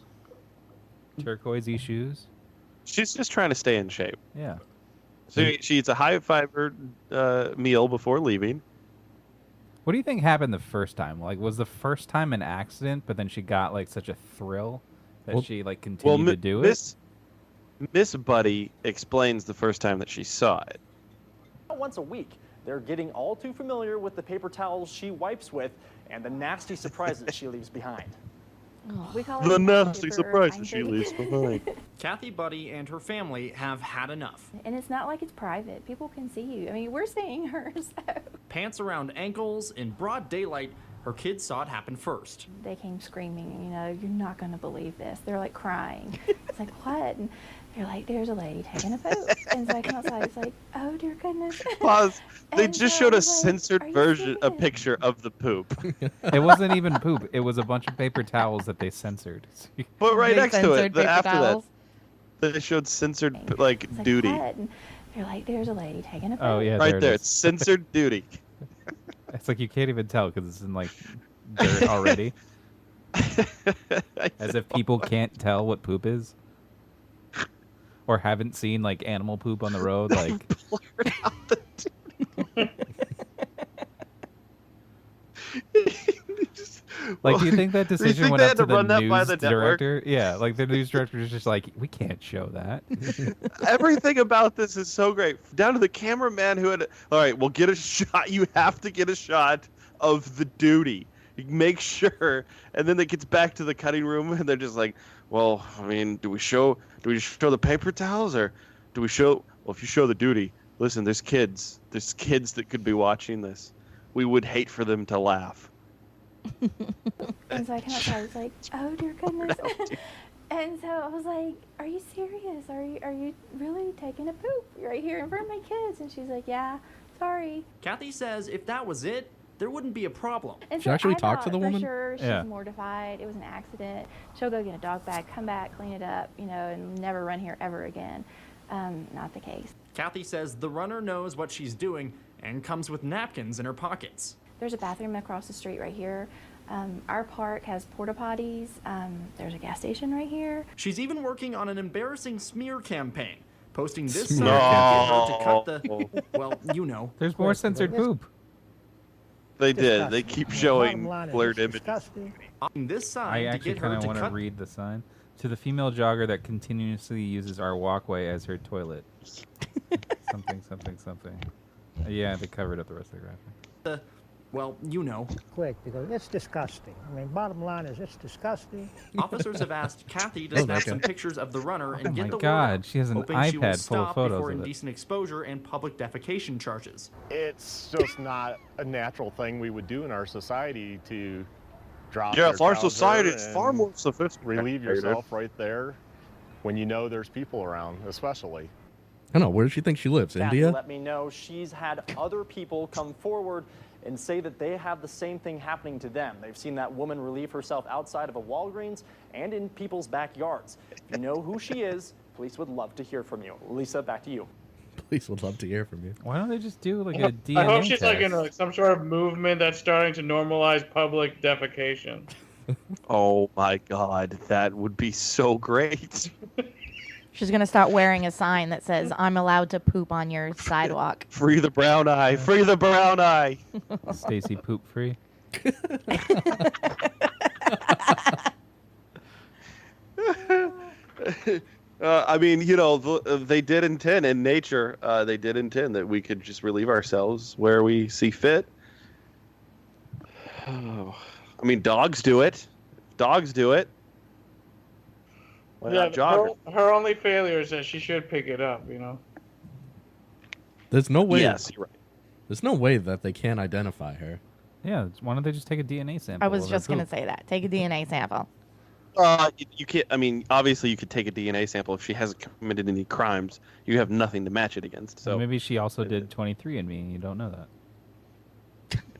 Turquoisey shoes. She's just trying to stay in shape. Yeah. So she eats a high fiber meal before leaving. What do you think happened the first time? Like, was the first time an accident, but then she got, like, such a thrill that she, like, continued to do it? Miss Buddy explains the first time that she saw it. Once a week, they're getting all too familiar with the paper towels she wipes with and the nasty surprises she leaves behind. We call The it nasty paper surprises she binder. leaves behind. Kathy Buddy and her family have had enough. And it's not like it's private. People can see you. I mean, we're seeing her, so. Pants around ankles in broad daylight. Her kids saw it happen first. They came screaming, you know, you're not going to believe this. They're like crying. It's like, what? And they're like, there's a lady taking a poop. And so I come outside, it's like, oh dear goodness. Pause. They And just so showed I a was like, censored "Are you version, a serious?" picture of the poop. It wasn't even poop. It was a bunch of paper towels that they censored. But right They next to it, censored paper after towels? that, they showed censored like It's like, duty. what? And they're like, there's a lady taking a poop. Oh, yeah. Right it there, is. it's censored duty. It's like you can't even tell because it's in, like, dirt already. As if people can't tell what poop is. Or haven't seen, like, animal poop on the road. Like, Blurred out the like, do you think that Do you decision think went they up had to to the run that by news the network? director? Yeah, like the news director is just like, we can't show that. Everything about this is so great. Down to the cameraman who had. All right, we'll get a shot. You have to get a shot of the duty. Make sure, and then it gets back to the cutting room, and they're just like, "Well, I mean, do we show the paper towels, or do we show? Well, if you show the duty, listen, there's kids that could be watching this. We would hate for them to laugh." And so I come outside, it's like, oh dear goodness. And so I was like, are you serious? Are you really taking a poop right here in front of my kids? And she's like, yeah, sorry. Kathy says if that was it, there wouldn't be a problem. And She so actually I talked to thought the for woman? Sure, she's Yeah. mortified. It was an accident. She'll go get a dog bag, come back, clean it up, you know, and never run here ever again. Not the case. Kathy says the runner knows what she's doing and comes with napkins in her pockets. There's a bathroom across the street right here. Our park has porta potties. There's a gas station right here. She's even working on an embarrassing smear campaign, posting this Smear sign to get her to cut the, well, you know. There's more censored poop. They did. They keep showing blurred images. This sign I to actually get her kind of to want to cut. read the sign. To the female jogger that continuously uses our walkway as her toilet. Something, something, something. Yeah, they covered up the rest of the graphic. Well, you know. Quick, because it's disgusting. I mean, bottom line is it's disgusting. Officers have asked Kathy to Oh, snap okay. some pictures of the runner and Oh get my the word God, out, she has an hoping she will iPad full of stop photos before of it. indecent exposure and public defecation charges. It's just not a natural thing we would do in our society to drop Jeff, their our trouser society is far and more sophisticated. relieve yourself right there when you know there's people around, especially. I don't know. Where does she think she lives? Kathy India? let me know she's had other people come forward and say that they have the same thing happening to them. They've seen that woman relieve herself outside of a Walgreens and in people's backyards. If you know who she is, police would love to hear from you. Lisa, back to you. Police would love to hear from you. Why don't they just do like a DNA I hope she's test? like in like some sort of movement that's starting to normalize public defecation. Oh my God, that would be so great. She's going to start wearing a sign that says, I'm allowed to poop on your sidewalk. Free the brown eye. Free the brown eye. Stacy poop free. I mean, you know, they did intend in nature. They did intend that we could just relieve ourselves where we see fit. Oh, I mean, dogs do it. Dogs do it. Why not joggers? Her only failure is that she should pick it up, you know? There's no way. Yes, you're right. There's no way that they can't identify her. Yeah, why don't they just take a DNA sample? I was of her just going to poop? say that. Take a DNA sample. You can't. I mean, obviously, you could take a DNA sample if she hasn't committed any crimes. You have nothing to match it against. So Maybe she also did 23andMe and you don't know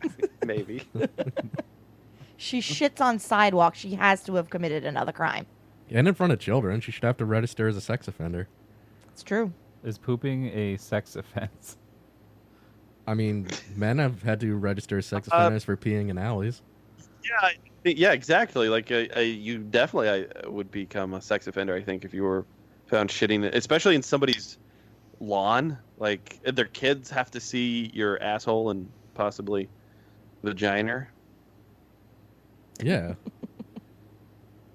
that. maybe. She shits on sidewalk. She has to have committed another crime. And in front of children, she should have to register as a sex offender. It's true. Is pooping a sex offense? I mean, men have had to register as sex offenders for peeing in alleys. Yeah, exactly. Like you definitely would become a sex offender. I think if you were found shitting, especially in somebody's lawn. Like their kids have to see your asshole and possibly vagina. Yeah.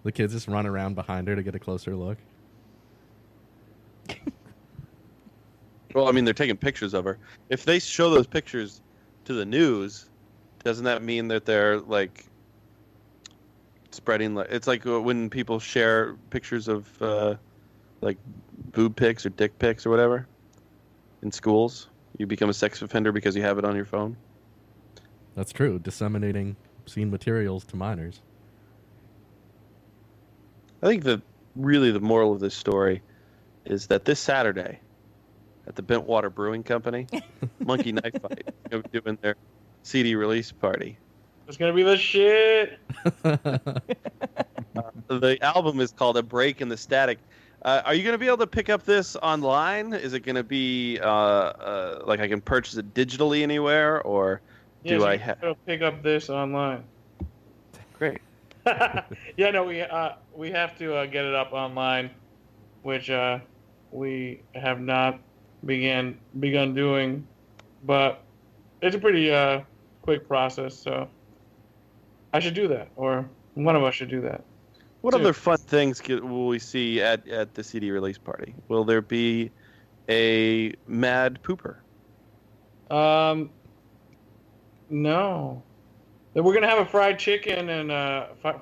The kids just run around behind her to get a closer look. Well, I mean, they're taking pictures of her. If they show those pictures to the news, doesn't that mean that they're like spreading? Like it's like when people share pictures of like boob pics or dick pics or whatever in schools. You become a sex offender because you have it on your phone. That's true. Disseminating obscene materials to minors. I think really the moral of this story is that this Saturday at the Bentwater Brewing Company, Monkey Knife Fight is going to be doing their CD release party. It's going to be the shit. The album is called A Break in the Static. Are you going to be able to pick up this online? Is it going to be like I can purchase it digitally anywhere, or do I have to pick up this online? Great. Yeah, no, we have to get it up online, which we have not begun doing, but it's a pretty quick process. So I should do that, or one of us should do that. What other fun things will we see at the CD release party? Will there be a mad pooper? No. We're gonna have a fried chicken and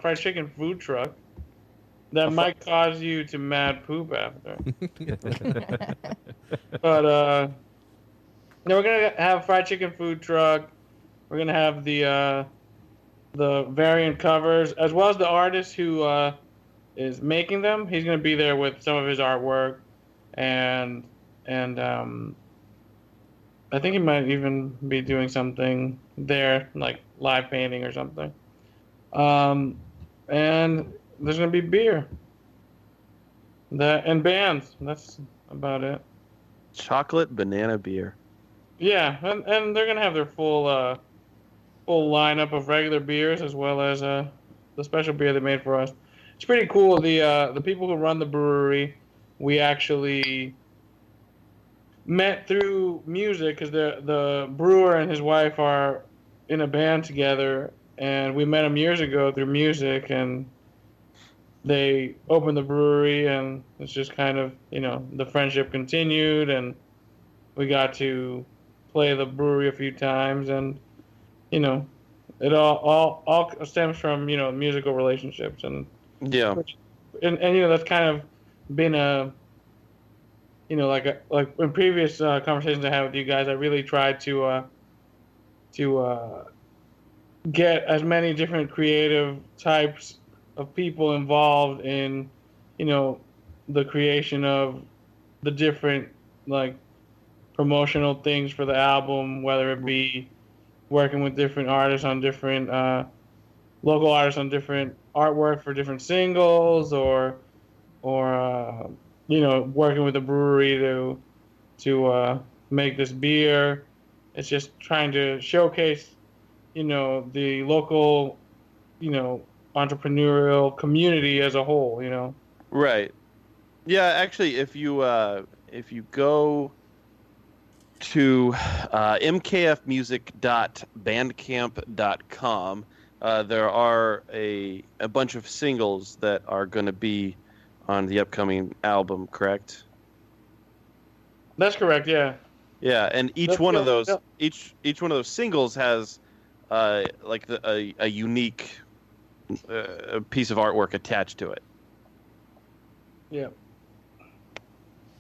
fried chicken food truck that might cause you to mad poop after. But no, we're gonna have a fried chicken food truck. We're gonna have the variant covers as well as the artist who is making them. He's gonna be there with some of his artwork, and I think he might even be doing something there, like live painting or something. And there's gonna be beer. And bands. That's about it. Chocolate banana beer. Yeah, and they're gonna have their full lineup of regular beers as well as the special beer they made for us. It's pretty cool. The people who run the brewery, we actually met through music because the brewer and his wife are in a band together, and we met them years ago through music, and they opened the brewery, and it's just kind of, the friendship continued, and we got to play the brewery a few times, and it all stems from musical relationships, and yeah, and that's kind of been a like in previous conversations I had with you guys, I really tried to get as many different creative types of people involved in, the creation of the different promotional things for the album, whether it be working with different artists on different local artists on different artwork for different singles, or working with the brewery to make this beer. It's just trying to showcase, the local, entrepreneurial community as a whole, Right. Yeah, actually, if you go to mkfmusic.bandcamp.com, there are a bunch of singles that are going to be on the upcoming album, correct? That's correct, yeah. Yeah, and each one of those singles has a unique piece of artwork attached to it. Yeah.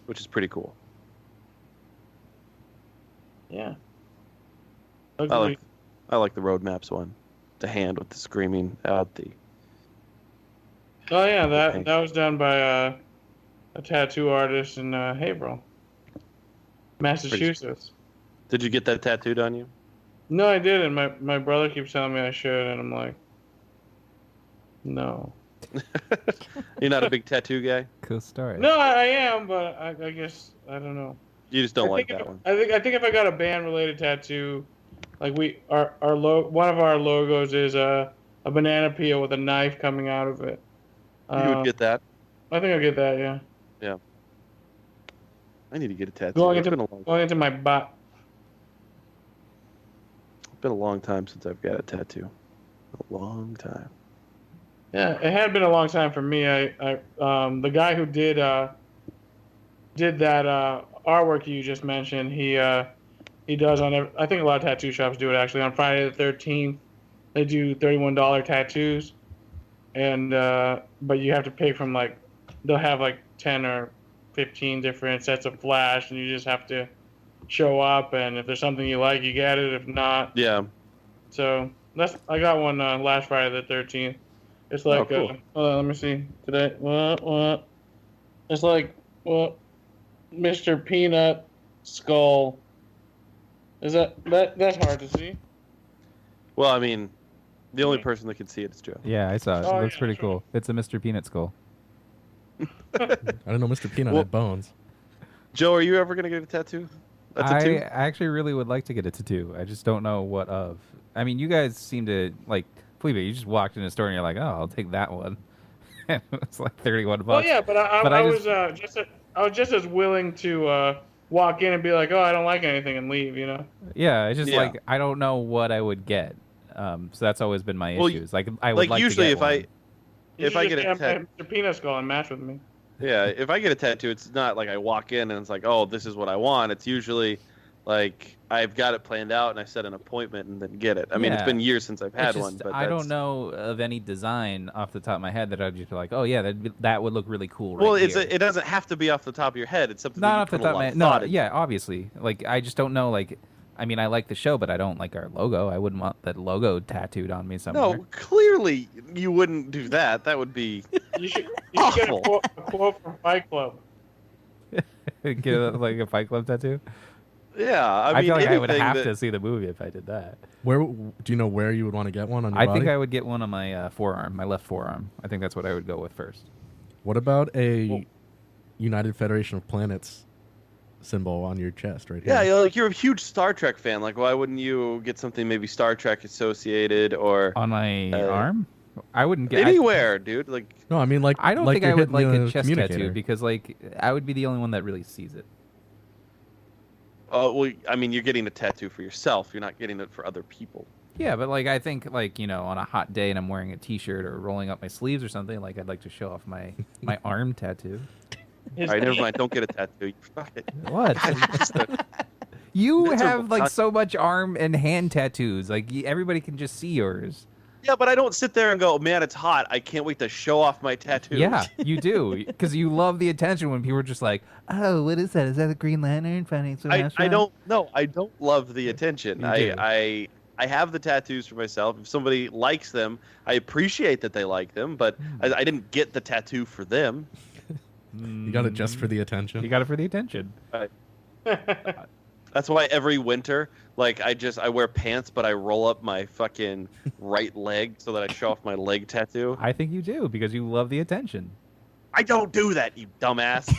Which is pretty cool. Yeah. I like the Roadmaps one. The hand with the screaming out the. Oh yeah, that was done by a tattoo artist in Haverhill, Massachusetts. Did you get that tattooed on you? No, I didn't. My brother keeps telling me I should, and I'm like, No. You're not a big tattoo guy? Cool story. No, I am, but I guess I don't know. You just don't I like think that if, one. I think if I got a band related tattoo, like one of our logos is a banana peel with a knife coming out of it. You would get that? I think I'll get that. Yeah. Yeah. I need to get a tattoo. Going It's into my butt. It's been a long time since I've got a tattoo. A long time. Yeah, it had been a long time for me. The guy who did that artwork you just mentioned, he does on I think a lot of tattoo shops do it actually. On Friday the 13th, they do $31 tattoos, and but you have to pick from like they'll have like 10 or 15 different sets of flash, and you just have to show up, and if there's something you like, you get it. If not, yeah. So I got one last Friday the 13th. It's like, cool. Hold on, let me see. Today, what? It's like, Mr. Peanut skull. Is that's hard to see? Well, I mean, the only person that can see it is Joe. Yeah, I saw it. Oh, It looks yeah, pretty sure. cool. It's a Mr. Peanut skull. I don't know, Mr. Peanut had bones. Joe, are you ever gonna get a tattoo? A I tattoo? actually really would like to get a tattoo. I just don't know what of. I mean, you guys seem to like Felipe. You just walked in a store and you're like, "Oh, I'll take that one." It's like $31. Well, yeah, but I just- was just as willing to walk in and be like, oh, I don't like anything and leave, you know? Yeah, it's just Yeah. like I don't know what I would get. So that's always been my Well, issues. Like I would like usually to get if one. I get a tattoo, Mr. Peanut skull and match with me. yeah, if I get a tattoo, it's not like I walk in and it's like, oh, this is what I want. It's usually like I've got it planned out and I set an appointment and then get it. I mean, it's Yeah. been years since I've had It's one, just- but I don't that's- know of any design off the top of my head that I'd just be like, oh yeah, that would look really cool. Right Well, here. it doesn't have to be off the top of your head. It's something Not that you off the put a top of lot my of head. No, thought into. yeah, obviously. Like I just don't know. Like, I mean, I like the show, but I don't like our logo. I wouldn't want that logo tattooed on me somewhere. No, clearly you wouldn't do that. That would be You should get a awful. quote from Fight Club. Get like a Fight Club tattoo. Yeah, I mean, feel like I would anything have that- to see the movie if I did that. Where do you know where you would want to get one on your I body? think I would get one on my forearm, my left forearm. I think that's what I would go with first. What about a United Federation of Planets symbol on your chest right here? Yeah, you're a huge Star Trek fan. Like, why wouldn't you get something maybe Star Trek associated or on my arm? I wouldn't get anywhere, dude. Like, No, I mean like I don't like think I you're would like hitting a the chest tattoo communicator. because like I would be the only one that really sees it. oh, well, I mean, you're getting a tattoo for yourself. You're not getting it for other people. Yeah, but like I think like on a hot day and I'm wearing a t-shirt or rolling up my sleeves or something, like I'd like to show off my arm tattoo. All right, never mind. Don't get a tattoo. Fuck it. What? You It's a- have like so much arm and hand tattoos. Like everybody can just see yours. Yeah, but I don't sit there and go, man, it's hot. I can't wait to show off my tattoo. Yeah, you do because you love the attention when people are just like, "Oh, what is that? Is that a Green Lantern?" I don't know. I don't love the attention. You do. I have the tattoos for myself. If somebody likes them, I appreciate that they like them, but I didn't get the tattoo for them. You got it just for the attention. You got it for the attention. Right. That's why every winter, like I wear pants, but I roll up my fucking right leg so that I show off my leg tattoo. I think you do because you love the attention. I don't do that, you dumbass.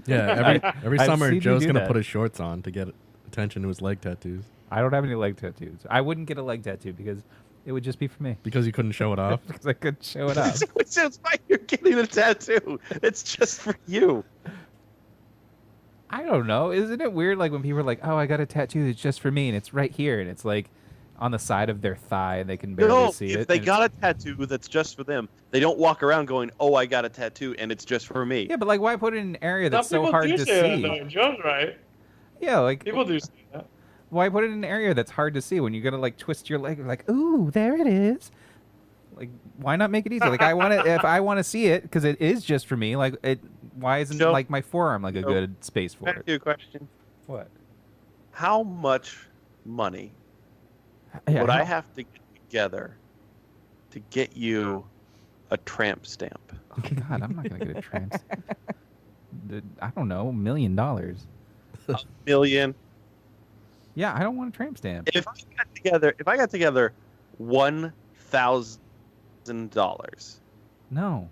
Yeah, every I've summer seen you Joe's do gonna that. put his shorts on to get attention to his leg tattoos. I don't have any leg tattoos. I wouldn't get a leg tattoo because it would just be for me. Because you couldn't show it off. Because I couldn't show it off. Which is why you're getting a tattoo. It's just for you. I don't know. Isn't it weird like when people are like, "Oh, I got a tattoo that's just for me," and it's right here, and it's like on the side of their thigh, and they can barely No, see if it. they and got a tattoo that's just for them, they don't walk around going, "Oh, I got a tattoo and it's just for me." yeah, but like, why put it in an area that's Some so people hard do to say see? that, though. Joe's right. Yeah, like People do say that. why put it in an area that's hard to see when you're gonna like twist your leg? Like, ooh, there it is. Like, why not make it easy? Like, I want to if I want to see it because it is just for me. Like, it. Why isn't Joe- like my forearm like a Joe, good space for Ask it? you a question. What? How much money Yeah, would I how- have to get together to get you a tramp stamp? Oh, God, I'm not gonna get a tramp stamp. I don't know, $1 million. $1 million. Yeah, I don't want a tramp stamp. If I got together 1,000 No.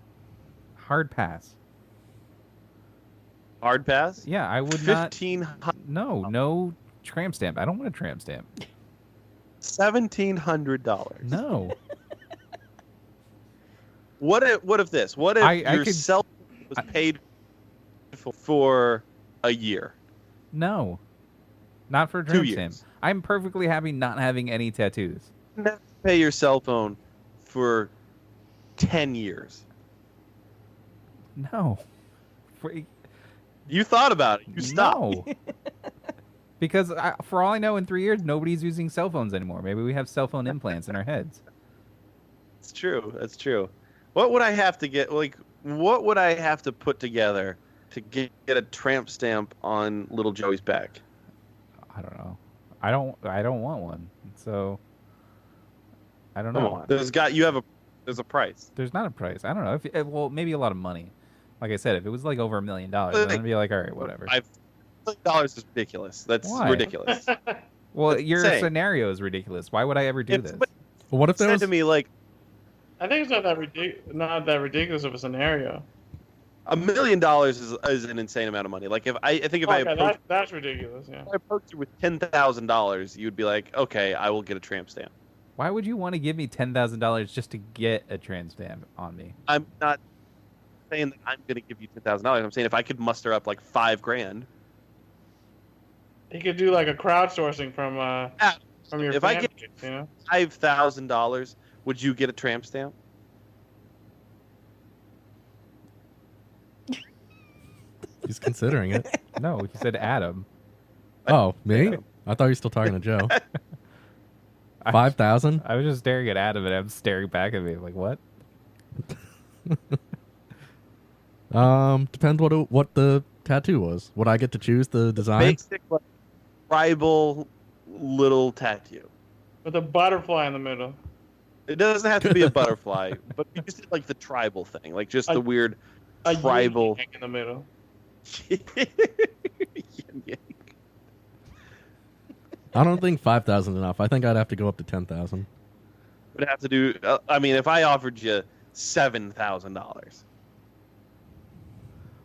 Hard pass. Hard pass? Yeah, I would not. 1,500. No tramp stamp. I don't want a tramp stamp. $1,700. No. What if this? What if I your could- cell phone was paid for a year? No. Not for a 2 tramp years. stamp. I'm perfectly happy not having any tattoos. You have to pay your cell phone for 10 years. No. You thought about it. You stopped. No. Because for all I know, in 3 years, nobody's using cell phones anymore. Maybe we have cell phone implants in our heads. It's true. That's true. What would I have to get? Like, what would I have to put together to get a tramp stamp on little Joey's back? I don't know. I don't want one. So I don't Come know. on. There's a price. There's not a price. I don't know. Well, maybe a lot of money. Like I said, if it was like over $1 million, then I'd be like, all right, whatever. $5 million is ridiculous. That's Why? ridiculous. Well, your Insane. scenario is ridiculous. Why would I ever do this? Well, what if there Said was to me like I think it's not that ridiculous of a scenario. $1 million is an insane amount of money. Like if I think if I approached, that's ridiculous. Yeah. if I approached you with $10,000, you'd be like, okay, I will get a tramp stamp. Why would you want to give me $10,000 just to get a tramp stamp on me? I'm not saying that I'm going to give you $10,000. I'm saying if I could muster up like $5,000. He could do like a crowdsourcing from your If I fan get base, you know. $5,000, would you get a tramp stamp? He's considering it. No, he said Adam. Oh, me? I thought you were still talking to Joe. 5,000? I was just staring at Adam, and I'm staring back at me like, what? Depends what the tattoo was. Would I get to choose the design? Basic, like, tribal little tattoo. With a butterfly in the middle. It doesn't have to be a butterfly, but you just did like the tribal thing, like just the weird A tribal. yin yang in the middle. I don't think 5,000 is enough. I think I'd have to go up to 10,000. Would have to do. I mean, if I offered you $7,000,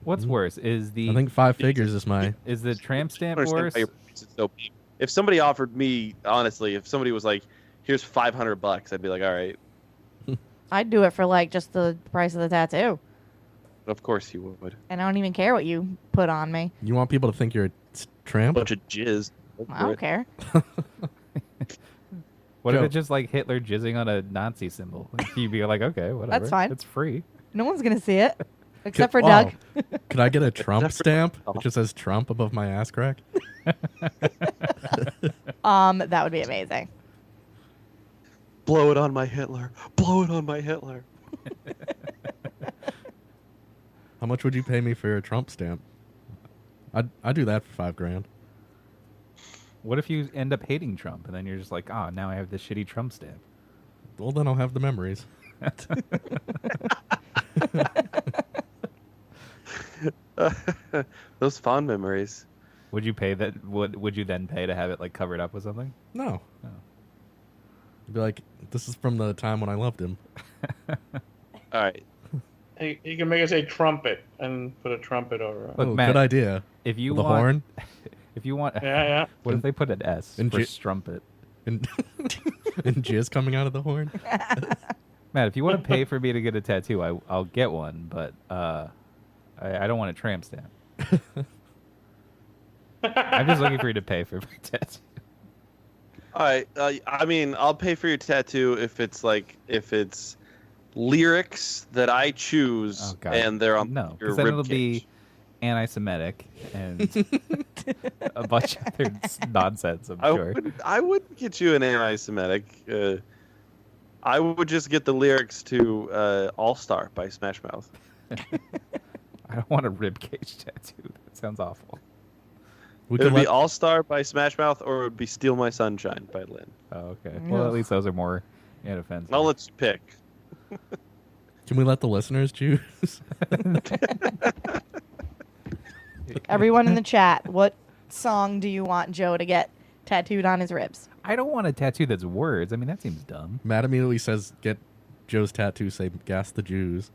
What's worse is the? I think 5 figures is my. Is the tramp stamp understand worse? why your price is so big. If somebody offered me, honestly, if somebody was like, "Here's $500," I'd be like, "All right." I'd do it for like just the price of the tattoo. Of course you would. And I don't even care what you put on me. You want people to think you're a tramp? Bunch of jizz. I don't care. What Joe. if it's just like Hitler jizzing on a Nazi symbol? You'd be like, okay, whatever. That's fine. It's free. No one's gonna see it except for Oh, Doug. Could I get a Trump stamp, which just says Trump above my ass crack? That would be amazing. Blow it on my Hitler. Blow it on my Hitler. How much would you pay me for a Trump stamp? I'd do that for $5,000. What if you end up hating Trump and then you're just like, oh, now I have this shitty Trump stamp? Well, then I'll have the memories. Those fond memories. Would you pay that? Would you then pay to have it like covered up with something? No. Oh. I'd be like, this is from the time when I loved him. All right. He can make it say trumpet and put a trumpet over it. Look, Oh, Matt, good idea. If you The want, horn? if you want, Yeah. what if they put an S And for J- strumpet? And, and jizz coming out of the horn? Matt, if you want to pay for me to get a tattoo, I'll get one, but I don't want a tramp stamp. I'm just looking for you to pay for my tattoo. All right. I mean, I'll pay for your tattoo if it's lyrics that I choose, Oh, God. and they're on No, your because then it'll ribcage. be anti-Semitic and a bunch of other nonsense, I'm sure. I wouldn't get you an anti-Semitic. I would just get the lyrics to "All Star" by Smash Mouth. I don't want a ribcage tattoo. That sounds awful. We It would could be let, "All Star" by Smash Mouth, or it would be "Steal My Sunshine" by Lynn. Oh, okay. Well, at least those are more inoffensive. I'll let you pick. can we let the listeners choose? Everyone in the chat, what song do you want Joe to get tattooed on his ribs? I don't want a tattoo that's words. I mean, that seems dumb. Matt immediately says, get Joe's tattoo say "Gas the Jews."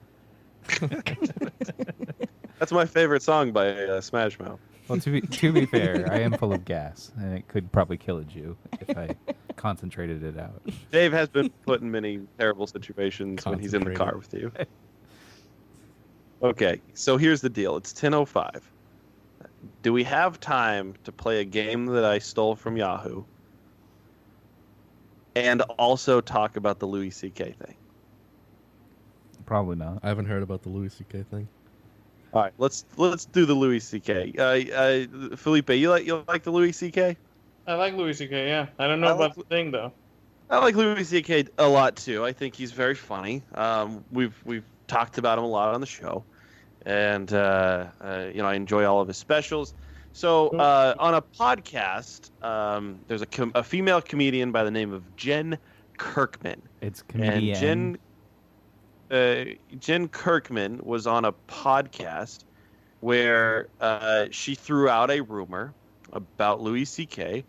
That's my favorite song by Smash Mouth. Well, to be fair, I am full of gas, and it could probably kill a Jew if I concentrated it out. Dave has been put in many terrible situations when he's in the car with you. Okay, so here's the deal. It's 10:05. Do we have time to play a game that I stole from Yahoo and also talk about the Louis C.K. thing? Probably not. I haven't heard about the Louis C.K. thing. All right, let's do the Louis C.K. Felipe, you like the Louis C.K.? I like Louis C.K. Yeah, I don't know about the thing though. I like Louis C.K. a lot too. I think he's very funny. We've talked about him a lot on the show, and I enjoy all of his specials. So on a podcast, there's a female comedian by the name of Jen Kirkman. It's comedian. And Jen Kirkman was on a podcast where she threw out a rumor about Louis C.K.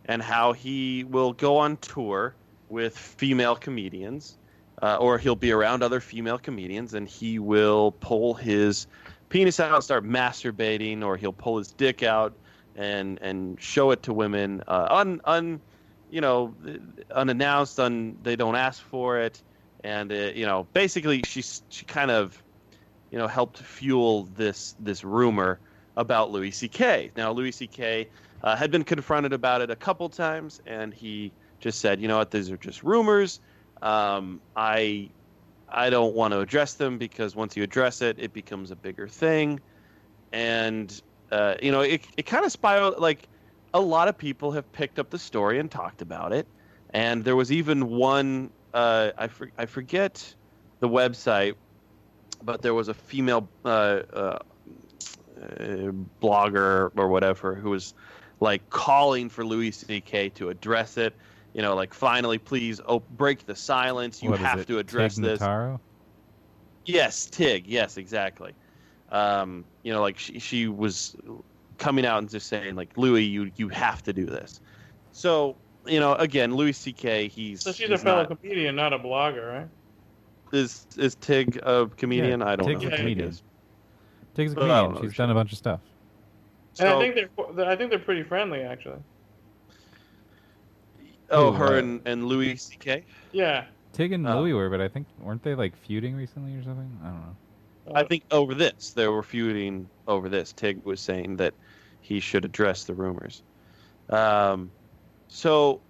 and how he will go on tour with female comedians, or he'll be around other female comedians, and he will pull his penis out and start masturbating, or he'll pull his dick out and show it to women unannounced, they don't ask for it. And basically, she kind of, helped fuel this rumor about Louis C.K. Now, Louis C.K. Had been confronted about it a couple times, and he just said, "You know what? These are just rumors. I don't want to address them because once you address it, it becomes a bigger thing." And it kind of spiraled. Like, a lot of people have picked up the story and talked about it, and there was even one. I forget the website, but there was a female blogger or whatever who was like calling for Louis C.K. to address it. Finally, please break the silence. You have to address Tig this. Notaro? Yes, Tig. Yes, exactly. She was coming out and just saying, like, Louis, you have to do this. So. Again, Louis C.K. So she's a fellow comedian, not a blogger, right? Is Tig a comedian? Yeah, I don't Tig's know. a comedian. Tig's a But I don't comedian. know. She's done a bunch of stuff. And I think they're pretty friendly, actually. Oh, her and Louis C.K.? Yeah. Tig and Louis were, but I think weren't they like feuding recently or something? I don't know. I think over this. They were feuding over this. Tig was saying that he should address the rumors. So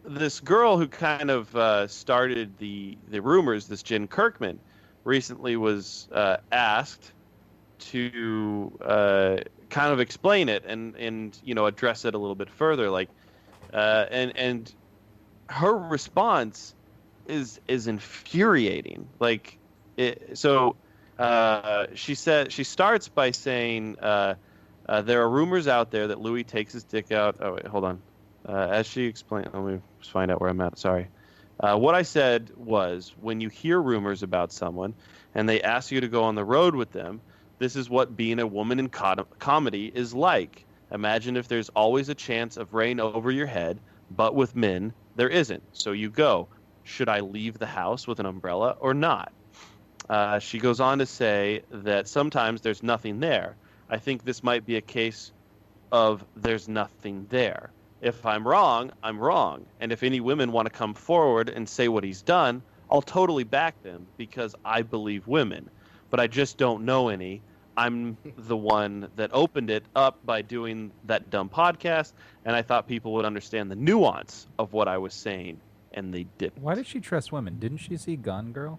this girl who kind of started the rumors, this Jen Kirkman, recently was asked to kind of explain it and address it a little bit further. And her response is infuriating. She starts by saying there are rumors out there that Louis takes his dick out. Oh wait, hold on. As she explained, let me just find out where I'm at. Sorry. What I said was, when you hear rumors about someone and they ask you to go on the road with them, this is what being a woman in comedy is like. Imagine if there's always a chance of rain over your head, but with men, there isn't. So you go. Should I leave the house with an umbrella or not? She goes on to say that sometimes there's nothing there. I think this might be a case of there's nothing there. If I'm wrong, I'm wrong. And if any women want to come forward and say what he's done, I'll totally back them because I believe women. But I just don't know any. I'm the one that opened it up by doing that dumb podcast, and I thought people would understand the nuance of what I was saying, and they didn't. Why did she trust women? Didn't she see Gone Girl?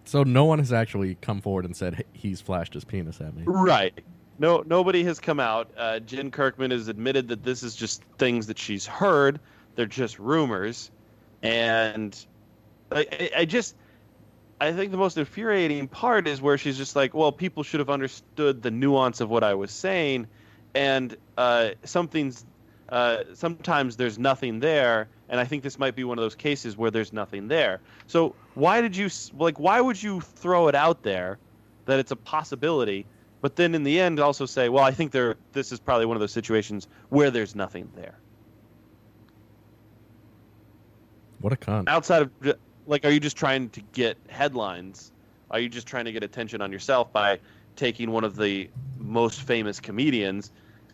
So no one has actually come forward and said, "Hey, he's flashed his penis at me." Right. No, nobody has come out. Jen Kirkman has admitted that this is just things that she's heard. They're just rumors. And I think the most infuriating part is where she's just like, well, people should have understood the nuance of what I was saying. And sometimes there's nothing there. And I think this might be one of those cases where there's nothing there. So why would you throw it out there that it's a possibility, but then in the end also say, well, I think this is probably one of those situations where there's nothing there? What a cunt. Outside of, like, are you just trying to get headlines? Are you just trying to get attention on yourself by taking one of the most famous comedians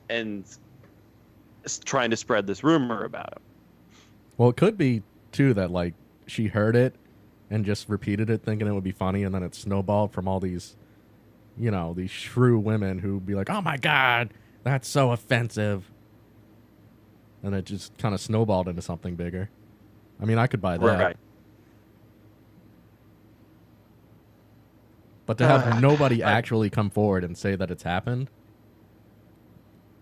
and trying to spread this rumor about him? Well, it could be, too, that, like, she heard it and just repeated it thinking it would be funny, and then it snowballed from all these, you know, these shrew women who'd be like, oh, my God, that's so offensive. And it just kind of snowballed into something bigger. I mean, I could buy that. Right. But to have nobody actually come forward and say that it's happened.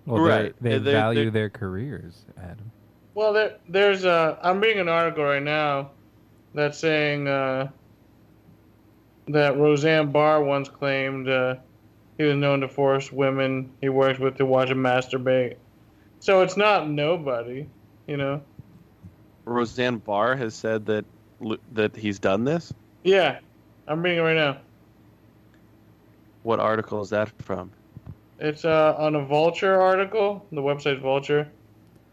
Well, Right. they They're- value they're- their careers, Adam. Well, there's I'm reading an article right now that's saying that Roseanne Barr once claimed he was known to force women he works with to watch him masturbate. So it's not nobody, you know. Roseanne Barr has said that he's done this. Yeah, I'm reading it right now. What article is that from? It's on a Vulture article. The website's Vulture.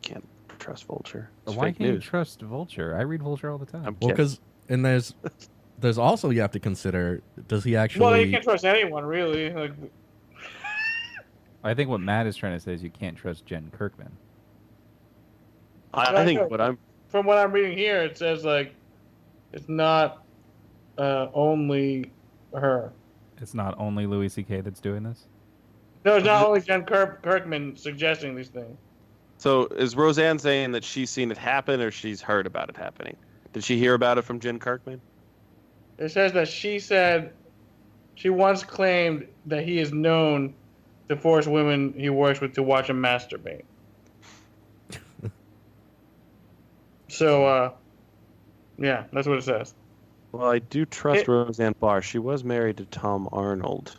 Can't trust Vulture. It's Why fake can't you news. trust Vulture? I read Vulture all the time. Well, because, and there's also, you have to consider, does he actually... Well, you can't trust anyone, really. Like, I think what Matt is trying to say is you can't trust Jen Kirkman. I think what I'm... From what I'm reading here, it says, like, it's not only her. It's not only Louis C.K. that's doing this? No, it's not only Jen Kirkman suggesting these things. So is Roseanne saying that she's seen it happen or she's heard about it happening? Did she hear about it from Jen Kirkman? It says that she said she once claimed that he is known to force women he works with to watch him masturbate. So, yeah, that's what it says. Well, I do trust Roseanne Barr. She was married to Tom Arnold.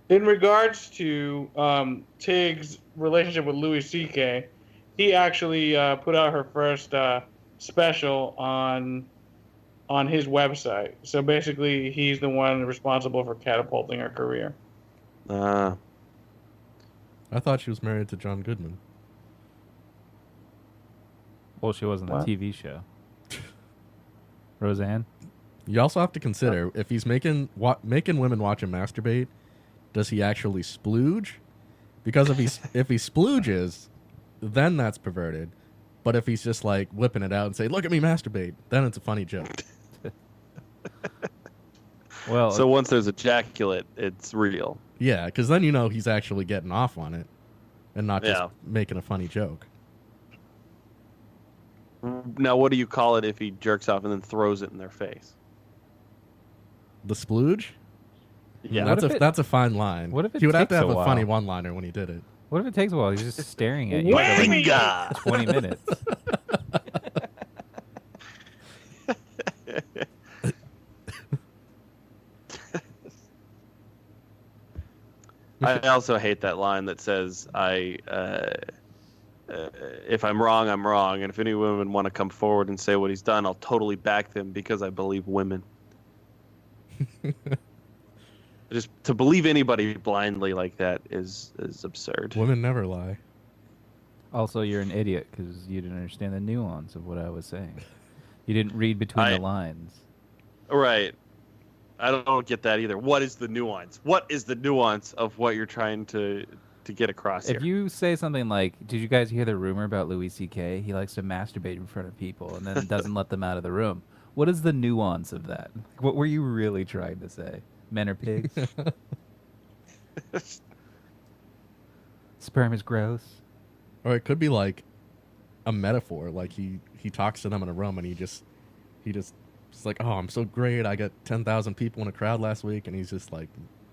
In regards to Tig's relationship with Louis C.K., he actually put out her first special on his website. So basically, he's the one responsible for catapulting her career. I thought she was married to John Goodman. Well, she was on the What? TV show. Roseanne? You also have to consider, if he's making women watch him masturbate, does he actually splooge? Because if he splooges, then that's perverted. But if he's just like whipping it out and say, "Look at me masturbate," then it's a funny joke. Well, so once there's ejaculate, it's real. Yeah, because then you know he's actually getting off on it, and not just Yeah. making a funny joke. Now, what do you call it if he jerks off and then throws it in their face? The splooge? Yeah. That's a fine line. What if it he would have to takes have a a while? funny one-liner when he did it. What if it takes a while? He's just staring at you for like Wenga! 20 minutes. I also hate that line that says, if I'm wrong, I'm wrong. And if any women want to come forward and say what he's done, I'll totally back them because I believe women. Just to believe anybody blindly like that is absurd. Women never lie. Also, you're an idiot because you didn't understand the nuance of what I was saying. You didn't read between the lines. Right. I don't get that either. What is the nuance? What is the nuance of what you're trying to get across If here? you say something like, "Did you guys hear the rumor about Louis C.K.? He likes to masturbate in front of people and then doesn't let them out of the room." What is the nuance of that? What were you really trying to say? Men are pigs? Sperm is gross? Or it could be like a metaphor, like he talks to them in a room and he just it's like, "Oh, I'm so great. I got 10,000 people in a crowd last week," and he's just like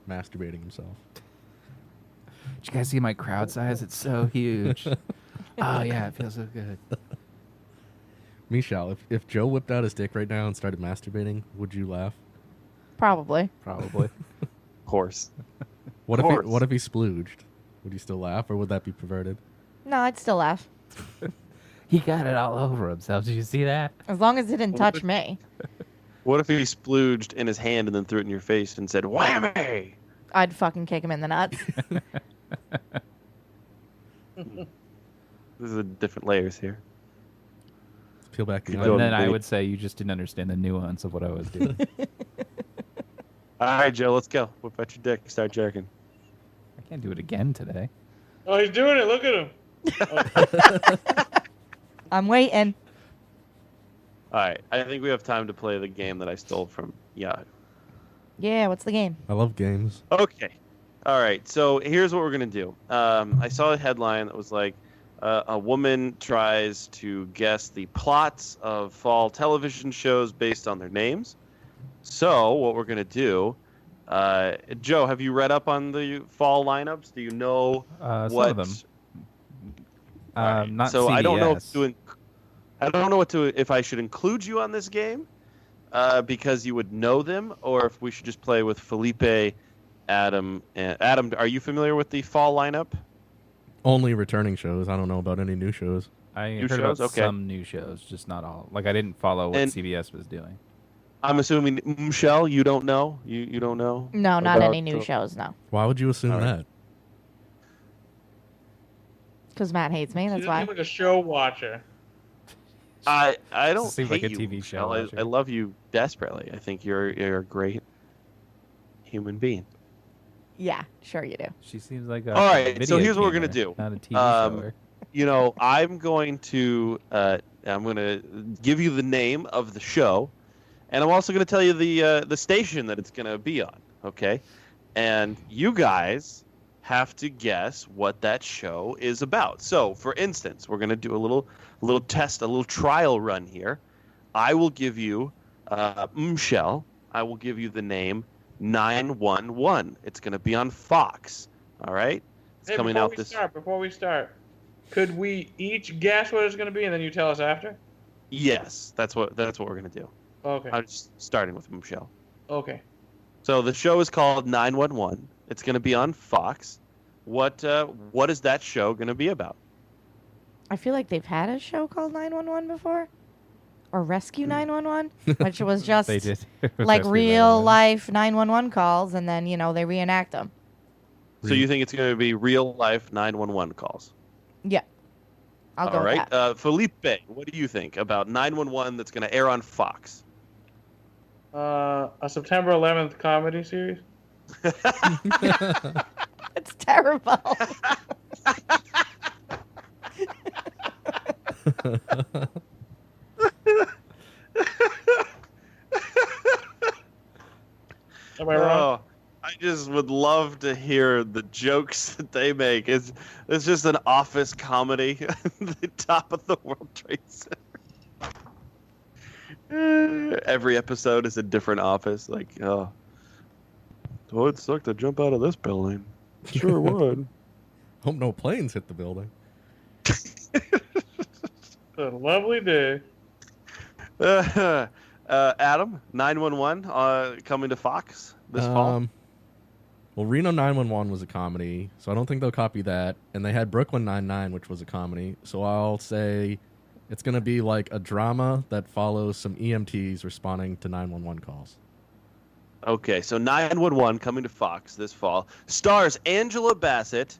masturbating himself. Did you guys see my crowd size? It's so huge. Oh yeah, it feels so good. Michelle, if Joe whipped out his dick right now and started masturbating, would you laugh? Probably. Probably. Of course. What Of if course. what if he splooged? Would you still laugh, or would that be perverted? No, I'd still laugh. He got it all over himself. Did you see that? As long as it didn't touch me. What if he splooged in his hand and then threw it in your face and said, "Whammy"? I'd fucking kick him in the nuts. This is different layers here. Peel back the And onion. then I would say you just didn't understand the nuance of what I was doing. All right, Joe, let's go. Whip out your dick. Start jerking. I can't do it again today. Oh, he's doing it. Look at him. I'm waiting. All right, I think we have time to play the game that I stole from Yahoo. Yeah, what's the game? I love games. Okay. All right, so here's what we're going to do. I saw a headline that was like, a woman tries to guess the plots of fall television shows based on their names. So what we're going to do, Joe, have you read up on the fall lineups? Do you know Some what? of them. Alright, Not so I don't know CBS. I don't know if I should include you on this game because you would know them, or if we should just play with Felipe, Adam. And Adam, are you familiar with the fall lineup? Only returning shows. I don't know about any new shows. I New heard about shows? Okay. some new shows, just not all. Like I didn't follow what And- CBS was doing. I'm assuming, Michelle, you don't know? You don't know? No, not about any new the- shows, no. Why would you assume All right. that? Because Matt hates me, He that's doesn't why. seem like a show watcher. I don't Seems hate like a you, TV show Michelle. watcher. I love you desperately. I think you're a great human being. Yeah, sure you do. She seems like a All right, so video here's what we're gonna gamer, do. Not a TV shower. You know, I'm going to give you the name of the show, and I'm also going to tell you the station that it's going to be on. Okay, and you guys have to guess what that show is about. So, for instance, we're going to do a little test, a little trial run here. I will give you, Michelle, I will give you the name 911. It's going to be on Fox. All right, it's Hey, coming before out we this. Before we start, could we each guess what it's going to be, and then you tell us after? Yes, that's what we're going to do. Okay. I'm just starting with Michelle. Okay. So the show is called 911. It's going to be on Fox. What is that show going to be about? I feel like they've had a show called 911 before. Or Rescue 911, which was just They did. It was like Rescue real 911. life 911 calls, and then, they reenact them. So you think it's going to be real life 911 calls? Yeah. I'll go All with right. that. Felipe, what do you think about 911 that's going to air on Fox? A September 11th comedy series. It's terrible. Am I wrong? I just would love to hear the jokes that they make. It's just an office comedy at the top of the World Trade Center. Every episode is a different office. Like, oh, it'd suck to jump out of this building. Sure would. Hope no planes hit the building. A lovely day. Adam, 911 coming to Fox this fall. Well, Reno 911 was a comedy, so I don't think they'll copy that. And they had Brooklyn Nine-Nine, which was a comedy. So I'll say it's going to be like a drama that follows some EMTs responding to 911 calls. Okay, so 911 coming to Fox this fall. Stars Angela Bassett.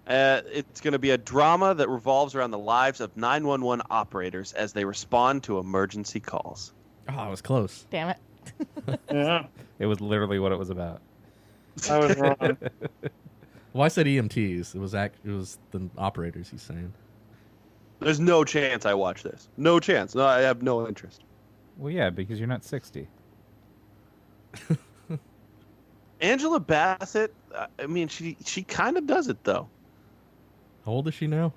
It's going to be a drama that revolves around the lives of 911 operators as they respond to emergency calls. Oh, I was close. Damn it. Yeah. It was literally what it was about. I was wrong. Well, I said EMTs. It was the operators he's saying. There's no chance I watch this. No chance. No, I have no interest. Well, yeah, because you're not 60. Angela Bassett, I mean, she kind of does it, though. How old is she now?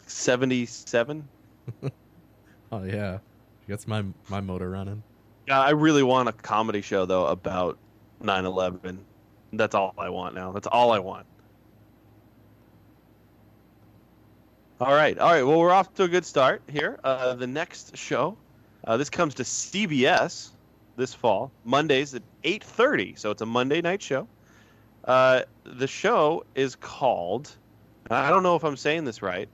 77? Oh, yeah. She gets my motor running. Yeah, I really want a comedy show, though, about 9/11. That's all I want now. That's all I want. All right. Well, we're off to a good start here. The next show, this comes to CBS this fall, Mondays at 8:30. So it's a Monday night show. The show is called, I don't know if I'm saying this right,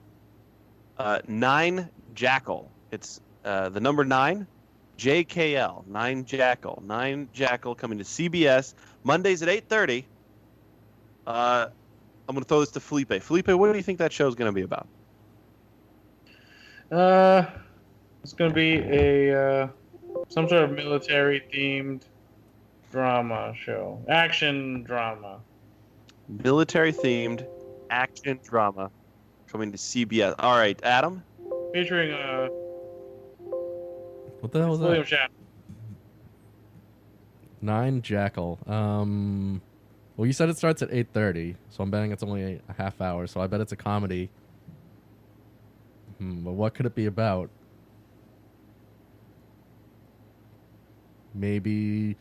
9 Jackal. It's the number 9, JKL, 9 Jackal. 9 Jackal coming to CBS, Mondays at 8:30. I'm going to throw this to Felipe. Felipe, what do you think that show is going to be about? It's gonna be a some sort of military-themed drama show, action drama. Military-themed action drama coming to CBS. All right, Adam. Featuring What the hell was William that? Shatner. 9 Jackal. Well, you said it starts at 8:30, so I'm betting it's only a half hour. So I bet it's a comedy. But what could it be about? Maybe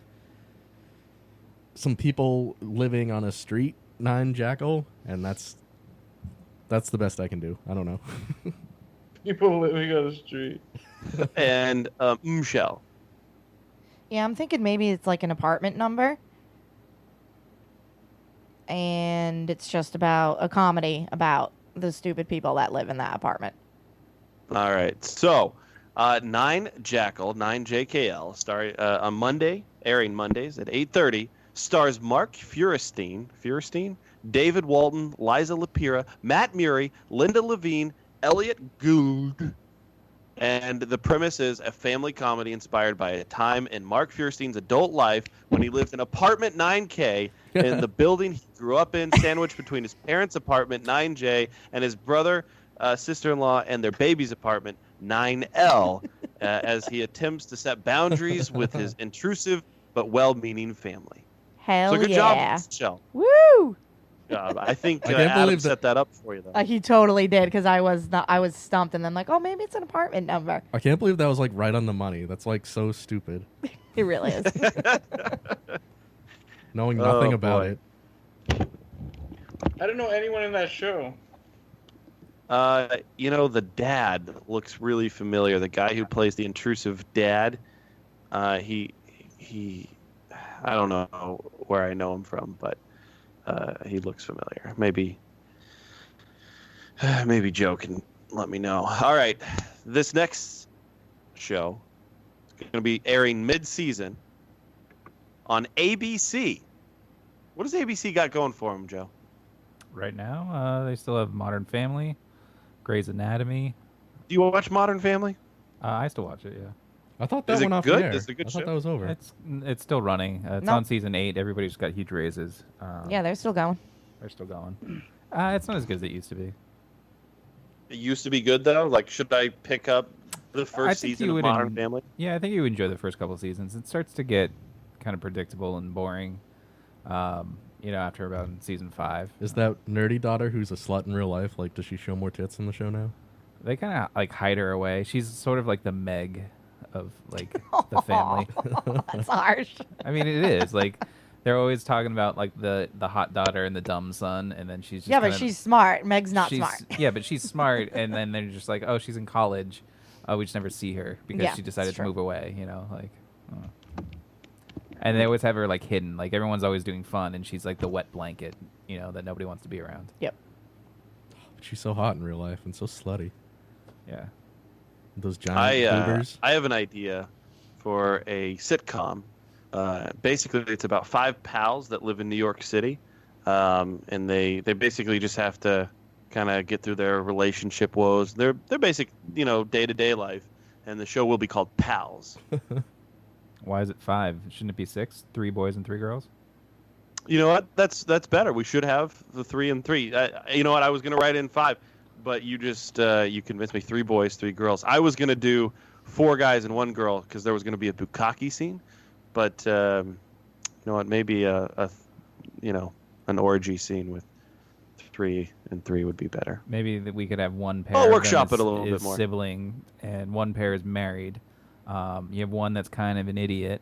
some people living on a street, 9 Jackal, and that's the best I can do. I don't know. People living on the street. And Michelle. Yeah, I'm thinking maybe it's like an apartment number. And it's just about a comedy about the stupid people that live in that apartment. All right. So, 9 Jackal, 9 JKL, starring on Monday, airing Mondays at 8:30, stars Mark Feuerstein, David Walton, Liza Lapira, Matt Murray, Linda Levine, Elliot Gould. And the premise is a family comedy inspired by a time in Mark Feuerstein's adult life when he lived in apartment 9K in the building he grew up in, sandwiched between his parents' apartment 9J and his brother, sister-in-law, and their baby's apartment 9L, as he attempts to set boundaries with his intrusive but well-meaning family. Hell so good yeah. job, Michelle. Woo! I think I can't Adam believe set that up for you, though. He totally did because I was stumped and then like, oh, maybe it's an apartment number. I can't believe that was like right on the money. That's like so stupid. It really is. Knowing nothing Oh, about boy. it. I don't know anyone in that show. The dad looks really familiar. The guy who plays the intrusive dad, he, I don't know where I know him from, but he looks familiar. Maybe Joe can let me know. All right, this next show is going to be airing mid-season on ABC. What does ABC got going for them, Joe? Right now, they still have Modern Family, Grey's Anatomy. Do you watch Modern Family? I still watch it, yeah. I thought that Is it went off good? the air. Is it a good I thought show? that was over. It's still running. It's Nope. on season 8. Everybody just got huge raises. Yeah, they're still going. They're still going. It's not as good as it used to be. It used to be good, though. Like, should I pick up the I first think season you of would Modern Family? Yeah, I think you would enjoy the first couple of seasons. It starts to get kind of predictable and boring. After about season 5. Is that nerdy daughter who's a slut in real life? Like, does she show more tits in the show now? They kind of like hide her away. She's sort of like the Meg of like the family. That's harsh. I mean, it is like they're always talking about like the hot daughter and the dumb son, and then she's just Yeah, but kinda- she's smart. Meg's not she's- smart. Yeah, but she's smart, and then they're just like, oh, she's in college. Oh, we just never see her because Yeah, she decided it's to true. move away. And they always have her like hidden. Like everyone's always doing fun, and she's like the wet blanket, that nobody wants to be around. Yep. She's so hot in real life and so slutty. Yeah. Those giant boobers. I have an idea for a sitcom. Basically, it's about 5 pals that live in New York City, and they basically just have to kind of get through their relationship woes, their basic day-to-day life, and the show will be called Pals. Why is it 5? Shouldn't it be 6? 3 boys and 3 girls? You know what? That's better. We should have the 3 and 3. You know what? I was gonna write in 5, but you just you convinced me. 3 boys, 3 girls. I was gonna do 4 guys and 1 girl because there was gonna be a bukkake scene, but you know what? Maybe an orgy scene with 3 and 3 would be better. Maybe that we could have one pair. I'll of them workshop is- it a little bit is more. Sibling, and one pair is married. You have one that's kind of an idiot,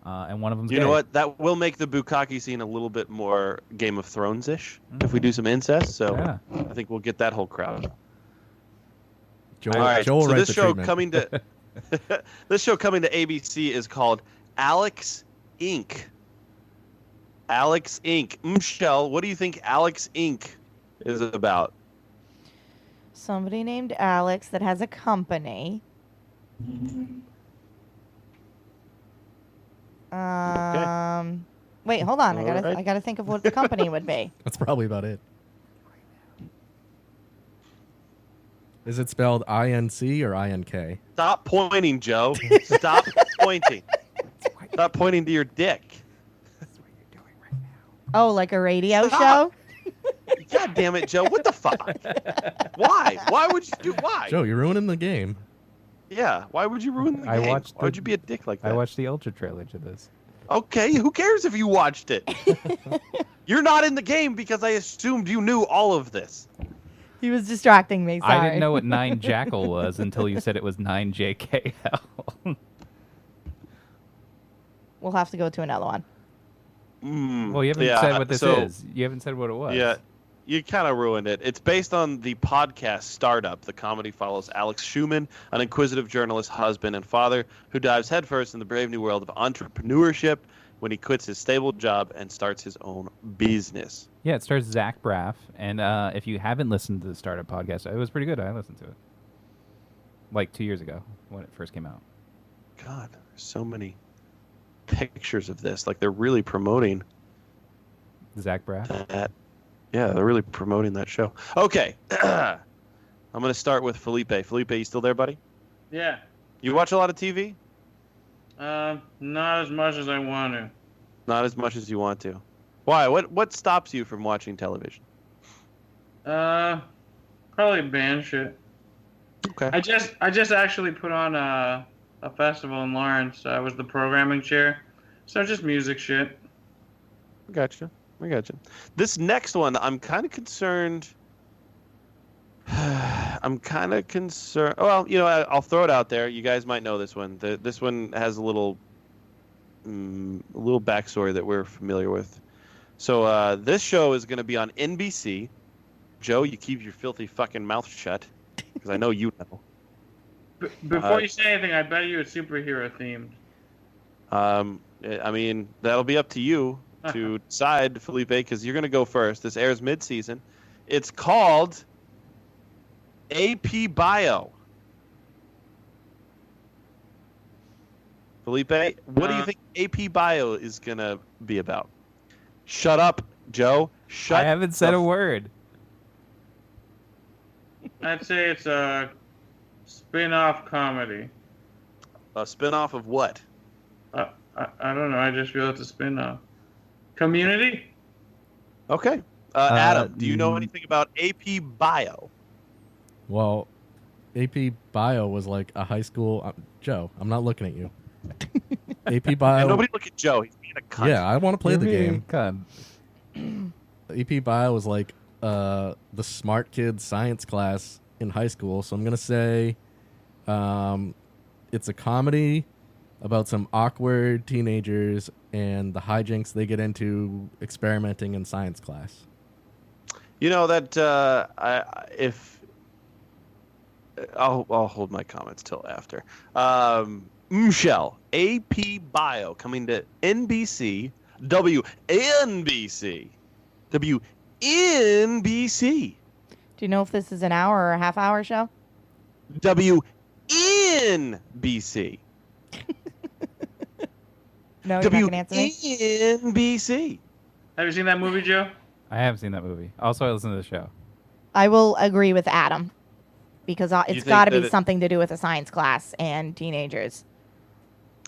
and one of them's You know gay. what? That will make the bukkake scene a little bit more Game of Thrones-ish if we do some incest. So Yeah. I think we'll get that whole crowd. Joel, All right. Joel So write this the show treatment. coming to this show coming to ABC is called Alex Inc. Alex Inc. Michelle, what do you think Alex Inc. is about? Somebody named Alex that has a company. Wait, hold on. Alright. I gotta think of what the company would be. That's probably about it. Is it spelled INC or INK? Stop pointing, Joe. Stop pointing. Stop pointing to your dick. Oh, like a radio Stop. show? God damn it, Joe. What the fuck? Why? Why would you do? Why? Joe, you're ruining the game. Yeah. Why would you ruin the game? Why would you be a dick like that? I watched the Ultra trailer to this. Okay, who cares if you watched it? You're not in the game because I assumed you knew all of this. He was distracting me. Sorry. I didn't know what 9 Jackal was until you said it was 9 JKL. We'll have to go to another one. Well, you haven't said what this is. You haven't said what it was. Yeah, you kind of ruined it. It's based on the podcast Startup. The comedy follows Alex Schumann, an inquisitive journalist, husband, and father who dives headfirst in the brave new world of entrepreneurship when he quits his stable job and starts his own business. Yeah, it stars Zach Braff, and if you haven't listened to the Startup podcast, it was pretty good. I listened to it like 2 years ago when it first came out. God, there's so many pictures of this. Like, they're really promoting Zach Braff. that. Yeah, they're really promoting that show. Okay, I'm going to start with Felipe. Felipe, you still there, buddy? Yeah. You watch a lot of TV? Not as much as I want to. Not as much as you want to. Why? What stops you from watching television? Probably band shit. Okay. I just actually put on a festival in Lawrence. I was the programming chair, so just music shit. Gotcha. I gotcha. This next one, I'm kind of concerned. I'm kind of concerned. Well, you know, I'll throw it out there. You guys might know this one. This one has a little backstory that we're familiar with. So this show is going to be on NBC. Joe, you keep your filthy fucking mouth shut, because I know you know. Before you say anything, I bet you it's superhero themed. I mean, that'll be up to you to decide, Felipe, because you're going to go first. This airs mid-season. It's called AP Bio. Felipe, what do you think AP Bio is going to be about? Shut up, Joe. I haven't said a word. I'd say it's a spin-off comedy. A spin-off of what? I don't know. I just feel it's a spin-off. Community? Okay. Adam, do you know anything about AP Bio? Well, AP Bio was like a high school. Joe, I'm not looking at you. AP Bio. And nobody look at Joe. He's being a cunt. Yeah, I want to play You're the being game. AP Bio was like the smart kid science class in high school. So I'm going to say it's a comedy about some awkward teenagers and the hijinks they get into experimenting in science class. You know that I'll hold my comments till after. Michelle, AP Bio coming to NBC, WNBC. WNBC. Do you know if this is an hour or a half-hour show? WNBC. No, you're not going to answer me? WNBC. Have you seen that movie, Joe? I have seen that movie. Also, I listen to the show. I will agree with Adam because it's think got to that be something to do with a science class and teenagers.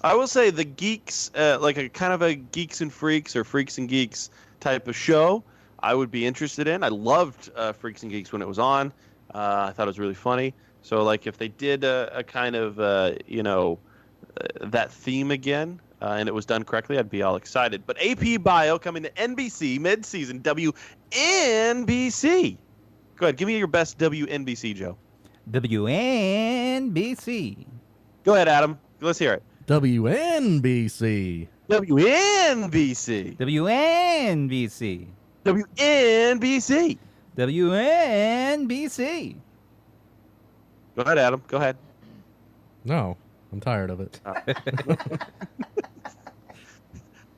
I will say the Geeks, like a kind of a Geeks and Freaks or Freaks and Geeks type of show, I would be interested in. I loved Freaks and Geeks when it was on. I thought it was really funny. So, like, if they did a kind of, that theme again, and it was done correctly, I'd be all excited. But AP Bio coming to NBC mid-season, WNBC. Go ahead, give me your best WNBC, Joe. WNBC. Go ahead, Adam. Let's hear it. WNBC. WNBC. WNBC. WNBC. WNBC. Go ahead, Adam. Go ahead. No, I'm tired of it.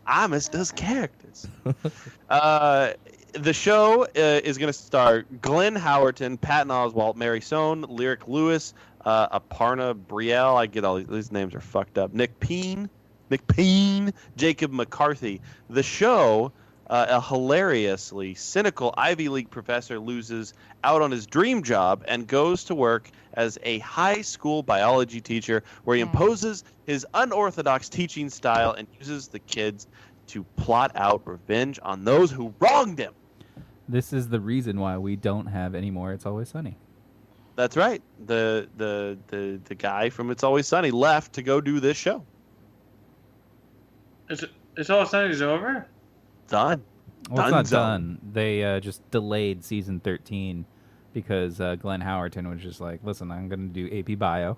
Amos does characters. The show is going to star Glenn Howerton, Patton Oswalt, Mary Sohn, Lyric Lewis, Aparna Brielle. I get all these names are fucked up. Nick Peen, Jacob McCarthy. The show a hilariously cynical Ivy League professor loses out on his dream job and goes to work as a high school biology teacher where he imposes his unorthodox teaching style and uses the kids to plot out revenge on those who wronged him. This is the reason why we don't have any more It's Always Sunny. That's right. The guy from It's Always Sunny left to go do this show. It's Always Sunny's over? Done. Well, it's not done. They just delayed season 13 because Glenn Howerton was just like, listen, I'm going to do AP Bio,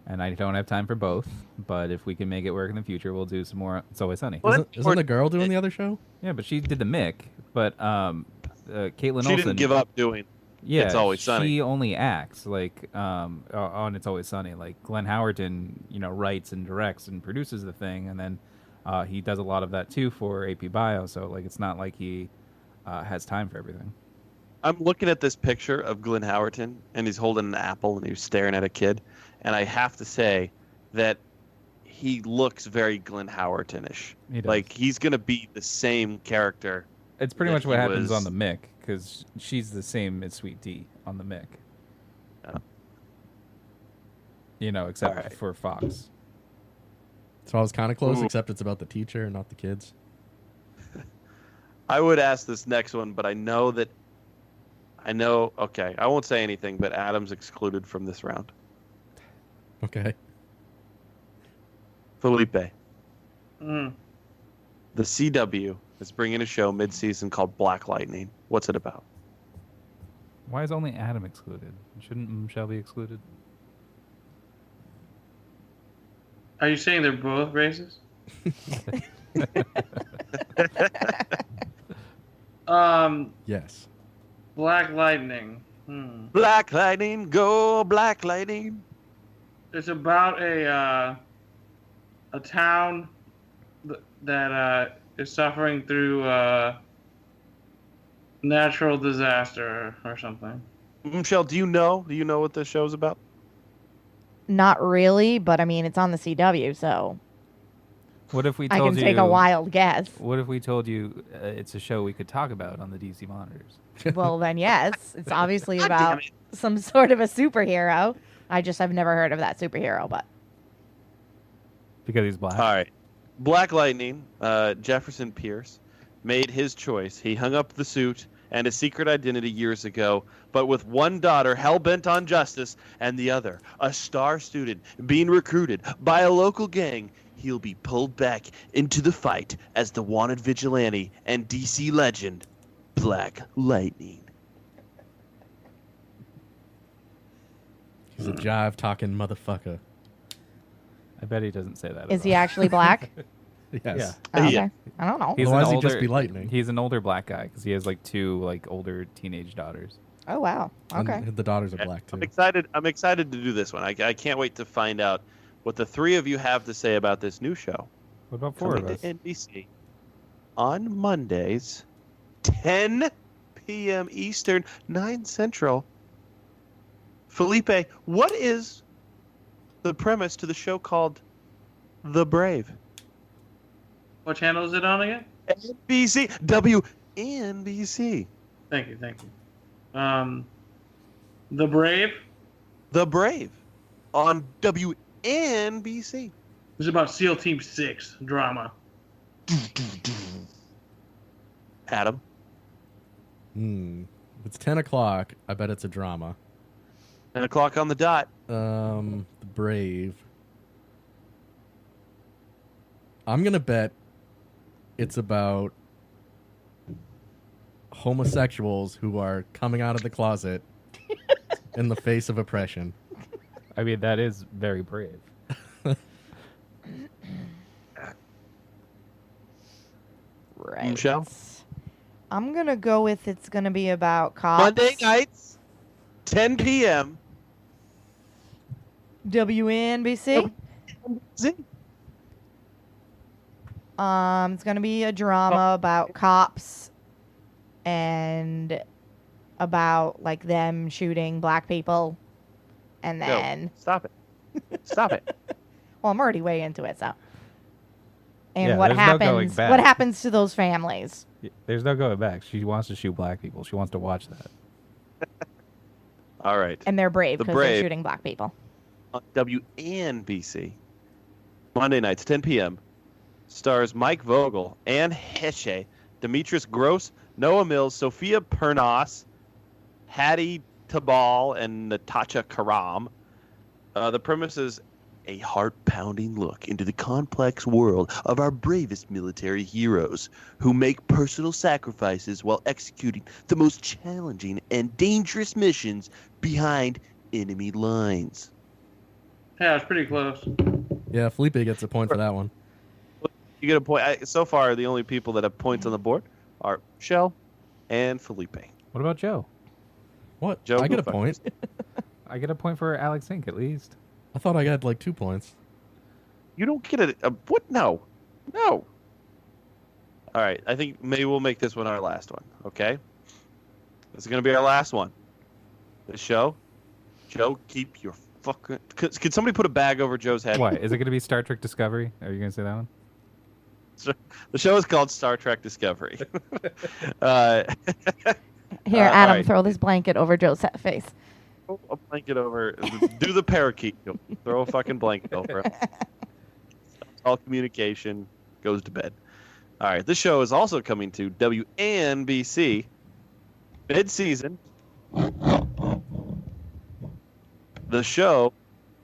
and I don't have time for both, but if we can make it work in the future, we'll do some more It's Always Sunny. Isn't the girl doing the other show? Yeah, but she did the Mick, but Caitlin Olsen... She didn't give up doing It's Always Sunny. She only acts, like, on It's Always Sunny. Like, Glenn Howerton, writes and directs and produces the thing, and then he does a lot of that, too, for AP Bio, so, like, it's not like he has time for everything. I'm looking at this picture of Glenn Howerton, and he's holding an apple, and he's staring at a kid, and I have to say that he looks very Glenn Howerton-ish. He does. Like, he's going to be the same character. It's pretty much what happens on the Mick, because she's the same as Sweet Tea on the Mick. Except for Fox. So I was kind of close, Ooh. except it's about the teacher and not the kids. I would ask this next one, but I know, okay, I won't say anything, but Adam's excluded from this round. Okay. Felipe. Mm. The CW is bringing a show mid-season called Black Lightning. What's it about? Why is only Adam excluded? Shouldn't Michelle be excluded? Are you saying they're both racist? Yes. Black Lightning. Black Lightning, go Black Lightning. It's about a town that is suffering through natural disaster or something. Michelle, do you know what this show's about? Not really, but I mean, it's on the CW, so What if we I told can you... take a wild guess. What if we told you it's a show we could talk about on the DC monitors? Well, then yes, it's obviously about some sort of a superhero. I just have never heard of that superhero, but Because he's black. All right. Black Lightning, Jefferson Pierce, made his choice. He hung up the suit and his secret identity years ago, but with one daughter hell-bent on justice and the other, a star student, being recruited by a local gang, he'll be pulled back into the fight as the wanted vigilante and DC legend, Black Lightning. He's a jive-talking motherfucker. I bet he doesn't say that. is he actually black? Yes. Yeah. Oh, okay. Yeah. I don't know. He's Otherwise, an he'd older, just be lightning. He's an older black guy because he has like two older teenage daughters. Oh wow. Okay. And the daughters are black too. I'm excited to do this one. I can't wait to find out what the three of you have to say about this new show. What about four of Coming us? to NBC on Mondays, 10 p.m. Eastern, 9 Central. Felipe, what is the premise to the show called The Brave? What channel is it on again? NBC. WNBC. Thank you. The Brave. The Brave on WNBC. It's about SEAL Team 6 drama. Adam. It's 10 o'clock. I bet it's a drama. 10 o'clock on the dot. The Brave. I'm going to bet it's about homosexuals who are coming out of the closet in the face of oppression. I mean, that is very brave. Right. Michelle? I'm gonna go with it's gonna be about cops. Monday nights, 10 p.m. WNBC. It's gonna be a drama about cops and about like them shooting black people, and then Stop it. Stop it. well, I'm already way into it, so. And Yeah, what there's no going happens? back. What happens to those families? There's no going back. She wants to shoot black people. She wants to watch that. All right. And they're brave The because they're Brave. shooting black people. On WNBC, Monday nights, 10 p.m. Stars Mike Vogel, Anne Heche, Demetrius Gross, Noah Mills, Sophia Pernas, Hattie Tabal, and Natasha Karam. The premise is a heart-pounding look into the complex world of our bravest military heroes who make personal sacrifices while executing the most challenging and dangerous missions behind enemy lines. Yeah, it's pretty close. Yeah, Felipe gets a point for that one. You get a point. So far, the only people that have points on the board are Shell and Felipe. What about Joe? What? Joe, I get go a point. I get a point for Alex Inc. at least. I thought I got like 2 points. You don't get a what? No. No. All right. I think maybe we'll make this one our last one. Okay. This is going to be our last one. The show. Joe, keep your fucking... Could somebody put a bag over Joe's head? What? Is it going to be Star Trek Discovery? Are you going to say that one? The show is called Star Trek Discovery. Here, Adam, throw this blanket over Joe's face. Throw a blanket over. Do the parakeet. Throw a fucking blanket over him. All communication goes to bed. All right. This show is also coming to WNBC mid-season. The show,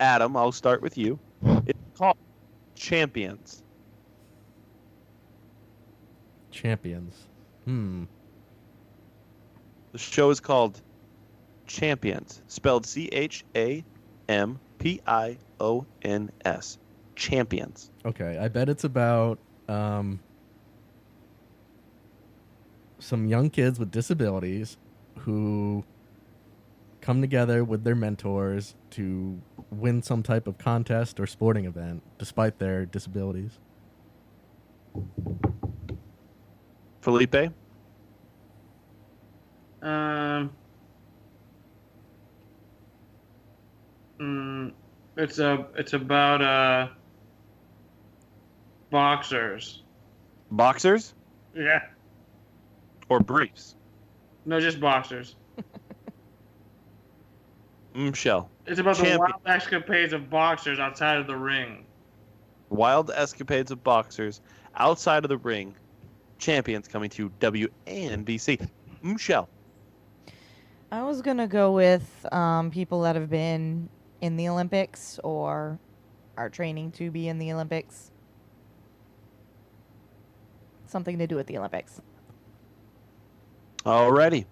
Adam, I'll start with you. It's called Champions. Champions. The show is called Champions, spelled Champions. Champions. Okay, I bet it's about some young kids with disabilities who come together with their mentors to win some type of contest or sporting event despite their disabilities. Felipe? It's about boxers. Boxers? Yeah. Or briefs? No, just boxers. Shell. It's about the Champion. wild escapades of boxers outside of the ring. Wild escapades of boxers outside of the ring. Champions coming to WNBC. Shell. I was going to go with people that have been in the Olympics or are training to be in the Olympics. Something to do with the Olympics. Alrighty.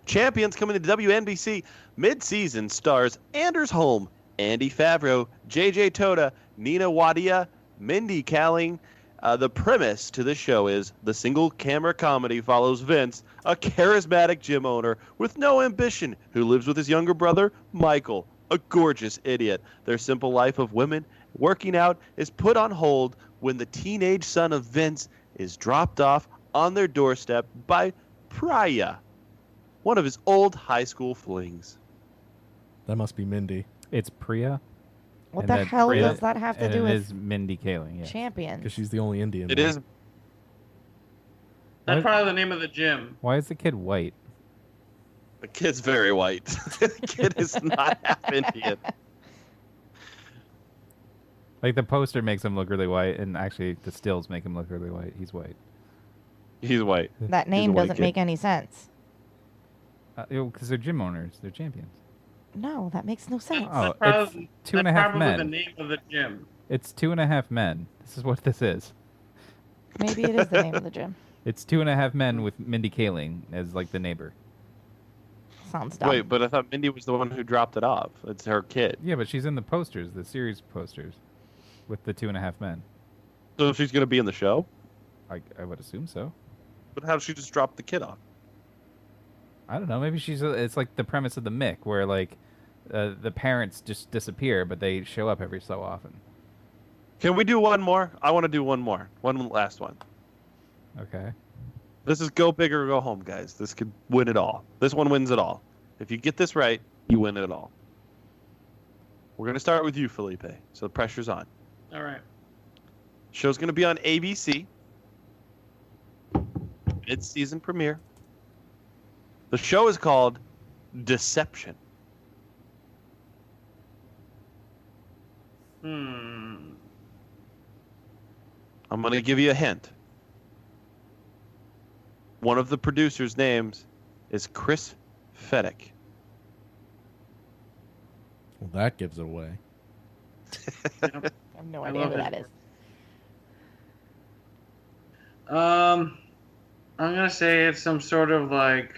Champions coming to WNBC. Mid-season stars Anders Holm, Andy Favreau, JJ Toda, Nina Wadia, Mindy Kaling. The premise to this show is the single-camera comedy follows Vince, a charismatic gym owner with no ambition who lives with his younger brother, Michael, a gorgeous idiot. Their simple life of women working out is put on hold when the teenage son of Vince is dropped off on their doorstep by Priya, one of his old high school flings. That must be Mindy. It's Priya. What And the then hell Priya- does that have to and do it with is Mindy Kaling? Yeah. Champions? Because she's the only Indian. It there. is. That's probably the name of the gym. Why is the kid white? The kid's very white. The kid is not half Indian. Like the poster makes him look really white, and actually the stills make him look really white. He's white. He's white. That name white doesn't kid. make any sense. Because they're gym owners. They're champions. No, that makes no sense. Oh, it's Probably, 2.5 that's probably men. the name of the gym. It's 2.5 men. This is what this is. Maybe it is the name of the gym. It's 2.5 men with Mindy Kaling as like the neighbor. Sounds dumb. Wait, but I thought Mindy was the one who dropped it off. It's her kid. Yeah, but she's in the posters, the series posters, with the 2.5 men. So she's going to be in the show? I would assume so. But how did she just drop the kid off? I don't know. Maybe it's like the premise of the Mick, where like the parents just disappear, but they show up every so often. Can we do one more? I want to do one more. One last one. Okay. This is go big or go home, guys. This could win it all. This one wins it all. If you get this right, you win it all. We're going to start with you, Felipe. So the pressure's on. All right. Show's going to be on ABC. mid-season premiere. The show is called Deception. I'm going to give you a hint. One of the producers' names is Chris Fedek. Well, that gives it away. I have no idea who that is. I'm gonna say it's some sort of like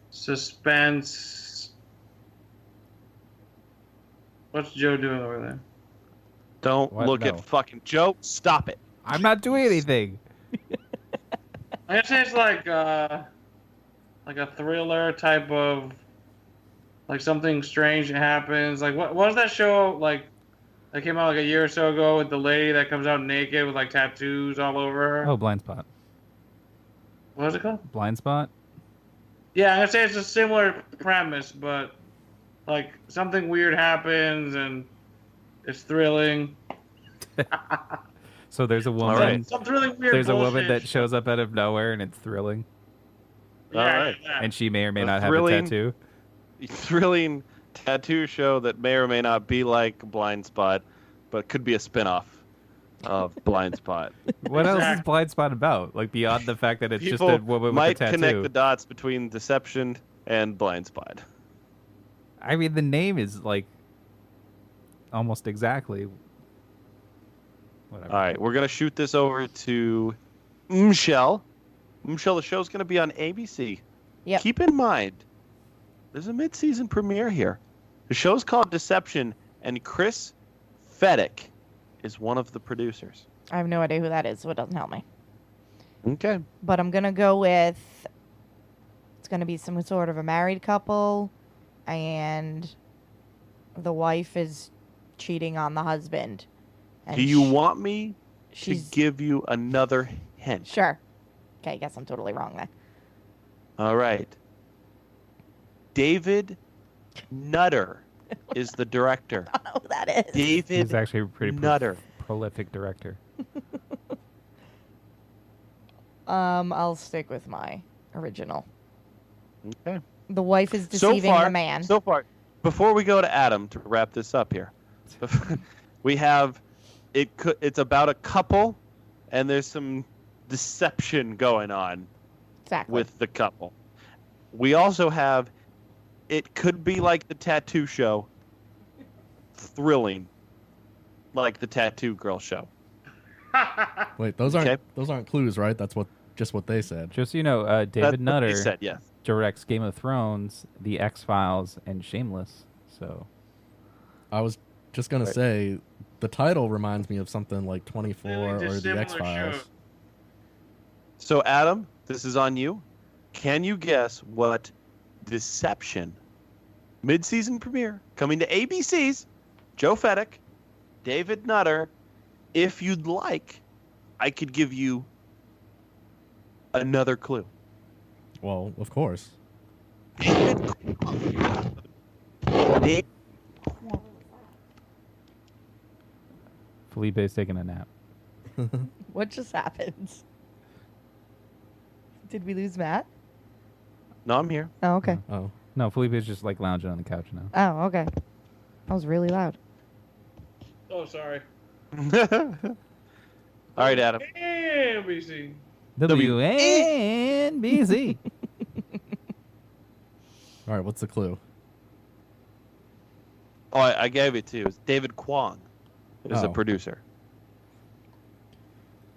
suspense. What's Joe doing over there? Don't What? look No. at fucking Joe. Stop it. I'm not doing anything. I'm gonna say it's like a thriller type of, like something strange happens. Like what was that show like that came out like a year or so ago with the lady that comes out naked with like tattoos all over her? Oh, Blind Spot. What was it called? Blind Spot? Yeah, I'm gonna say it's a similar premise, but like something weird happens and it's thrilling. So there's a woman. right. Some thrilling weird There's a woman bullshit. that shows up out of nowhere and it's thrilling. Yeah, All right. yeah. And she may or may A not have a thrilling- tattoo. Thrilling tattoo show that may or may not be like Blind Spot, but could be a spin-off of Blind Spot. What else is Blind Spot about? Like beyond the fact that it's People just a woman might with a tattoo. connect the dots between Deception and Blind Spot. I mean, the name is like almost exactly. Whatever. All right, we're gonna shoot this over to Michelle. Michelle, the show's gonna be on ABC. Yep. Keep in mind, there's a mid-season premiere here. The show's called Deception, and Chris Fedek is one of the producers. I have no idea who that is, so it doesn't help me. Okay. But I'm going to go with it's going to be some sort of a married couple, and the wife is cheating on the husband. And Do you want me to she's- give you another hint? Sure. Okay, I guess I'm totally wrong then. All right. David Nutter is the director. I don't know who that is. David He's actually a pretty Nutter. prolific director. I'll stick with my original. Okay. The wife is deceiving the man. So far, before we go to Adam to wrap this up here, we have it's about a couple, and there's some deception going on Exactly. with the couple. We also have it could be like the tattoo show, thrilling, like the tattoo girl show. Wait, those aren't clues, right? That's just what they said. Just so you know, That's David what Nutter they said, yes. directs Game of Thrones, The X-Files, and Shameless. So I was just gonna say the title reminds me of something like 24 or the X Files. So Adam, this is on you. Can you guess what Deception mid-season premiere coming to ABC's Joe Fedek, David Nutter? If you'd like, I could give you another clue. Well, of course. Felipe's taking a nap. What just happened? Did we lose Matt? No, I'm here. Oh, okay. Oh. No, Felipe's just like lounging on the couch now. Oh, okay. That was really loud. Oh, sorry. All right, Adam. ABC. WNBC. All right, what's the clue? Oh, I gave it to you. It's David Kwong is a Oh. producer.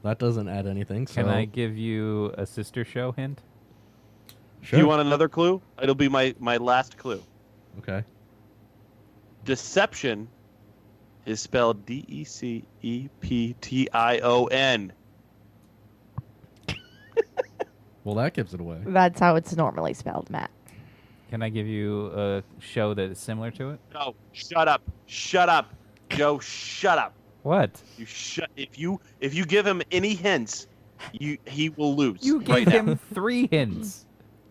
That doesn't add anything. So Can I give you a sister show hint? Sure. Do you want another clue? It'll be my last clue. Okay. Deception is spelled Deception. Well, that gives it away. That's how it's normally spelled, Matt. Can I give you a show that is similar to it? No, shut up. Shut up. Joe, shut up. What? You shut if you give him any hints, he will lose. You right gave him now. 3 hints.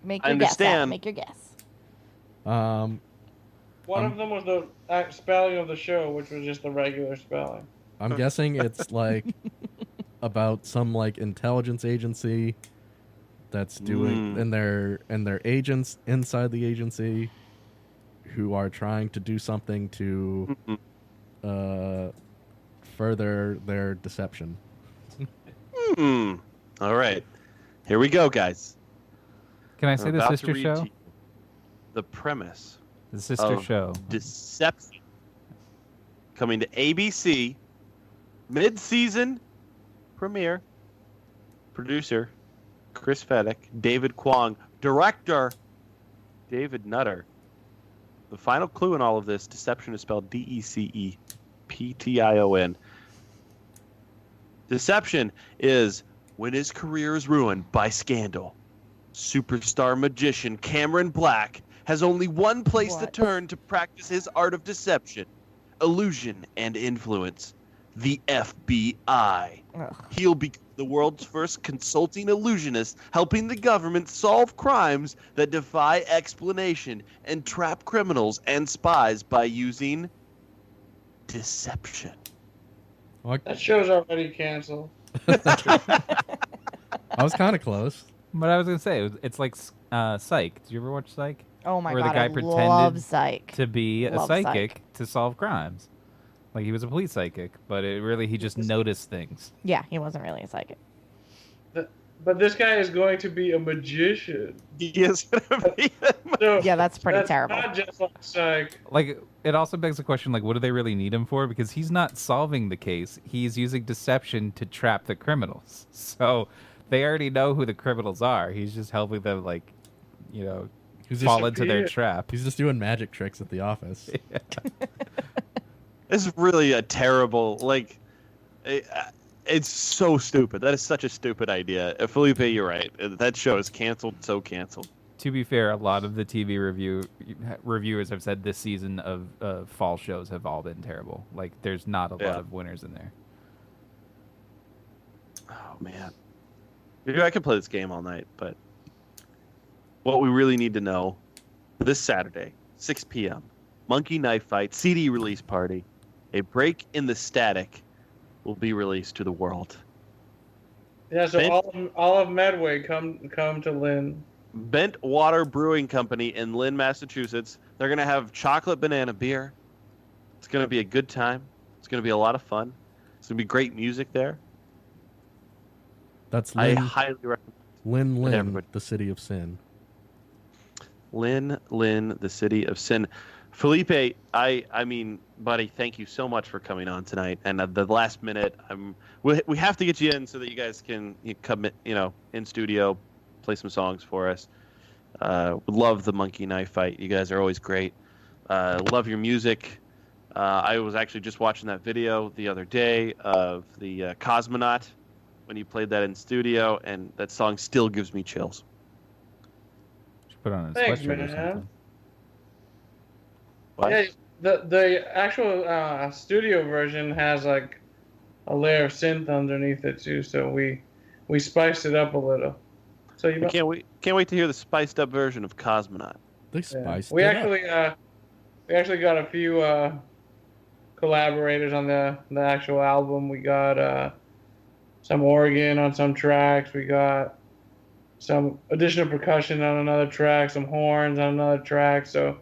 Make I your guess. Adam. understand. Make your guess. One of them was the spelling of the show, which was just the regular spelling. I'm guessing it's like about some like intelligence agency that's doing and their agents inside the agency who are trying to do something to further their deception. All right, here we go, guys. Can I say I'm the about to sister read show? to you the premise. The sister of show. Deception. Coming to ABC. Mid-season premiere. Producer Chris Fedek. David Kwong. Director David Nutter. The final clue in all of this, deception is spelled Deception. Deception is when his career is ruined by scandal. Superstar magician Cameron Black has only one place to turn to practice his art of deception, illusion, and influence. The FBI. He'll be the world's first consulting illusionist, helping the government solve crimes that defy explanation and trap criminals and spies by using deception. That show's already canceled. I was kind of close. But I was gonna say it's like Psych. Did you ever watch Psych? Oh my Where God, the guy I pretended love Psych. to be a Love psychic Psych. to solve crimes. Like he was a police psychic, but he just noticed things. Yeah, he wasn't really a psychic. But this guy is going to be a magician. He is going to be Yeah, that's pretty terrible. Not just like Psych. Like it also begs the question, like, what do they really need him for? Because he's not solving the case; he's using deception to trap the criminals. So they already know who the criminals are. He's just helping them, like, fall into their trap. He's just doing magic tricks at the office. It's really a terrible, like, it's so stupid. That is such a stupid idea. Felipe, you're right. That show is canceled, so canceled. To be fair, a lot of the TV reviewers have said this season of fall shows have all been terrible. Like, there's not a lot of winners in there. Oh, man. Maybe I could play this game all night, but what we really need to know, this Saturday, 6 p.m., Monkey Knife Fight CD release party, A Break in the Static will be released to the world. Yeah, so all of Medway come to Lynn. Bent Water Brewing Company in Lynn, Massachusetts. They're going to have chocolate banana beer. It's going to be a good time. It's going to be a lot of fun. It's going to be great music there. That's I Lynn, highly recommend Lynn, the city of sin. Lynn, the city of sin. Felipe, I mean, buddy, thank you so much for coming on tonight. And at the last minute, we have to get you in so that you guys can come, in studio, play some songs for us. Love the Monkey Knife Fight. You guys are always great. Love your music. I was actually just watching that video the other day of the Cosmonaut when you played that in studio, and that song still gives me chills. Should put on a Thanks, sweatshirt or man. something. What? Yeah, the actual studio version has like a layer of synth underneath it too, so we spiced it up a little. So you can't wait to hear the spiced up version of Cosmonaut. They spiced we it actually got a few collaborators on the actual album. We got some organ on some tracks. We got some additional percussion on another track, some horns on another track. So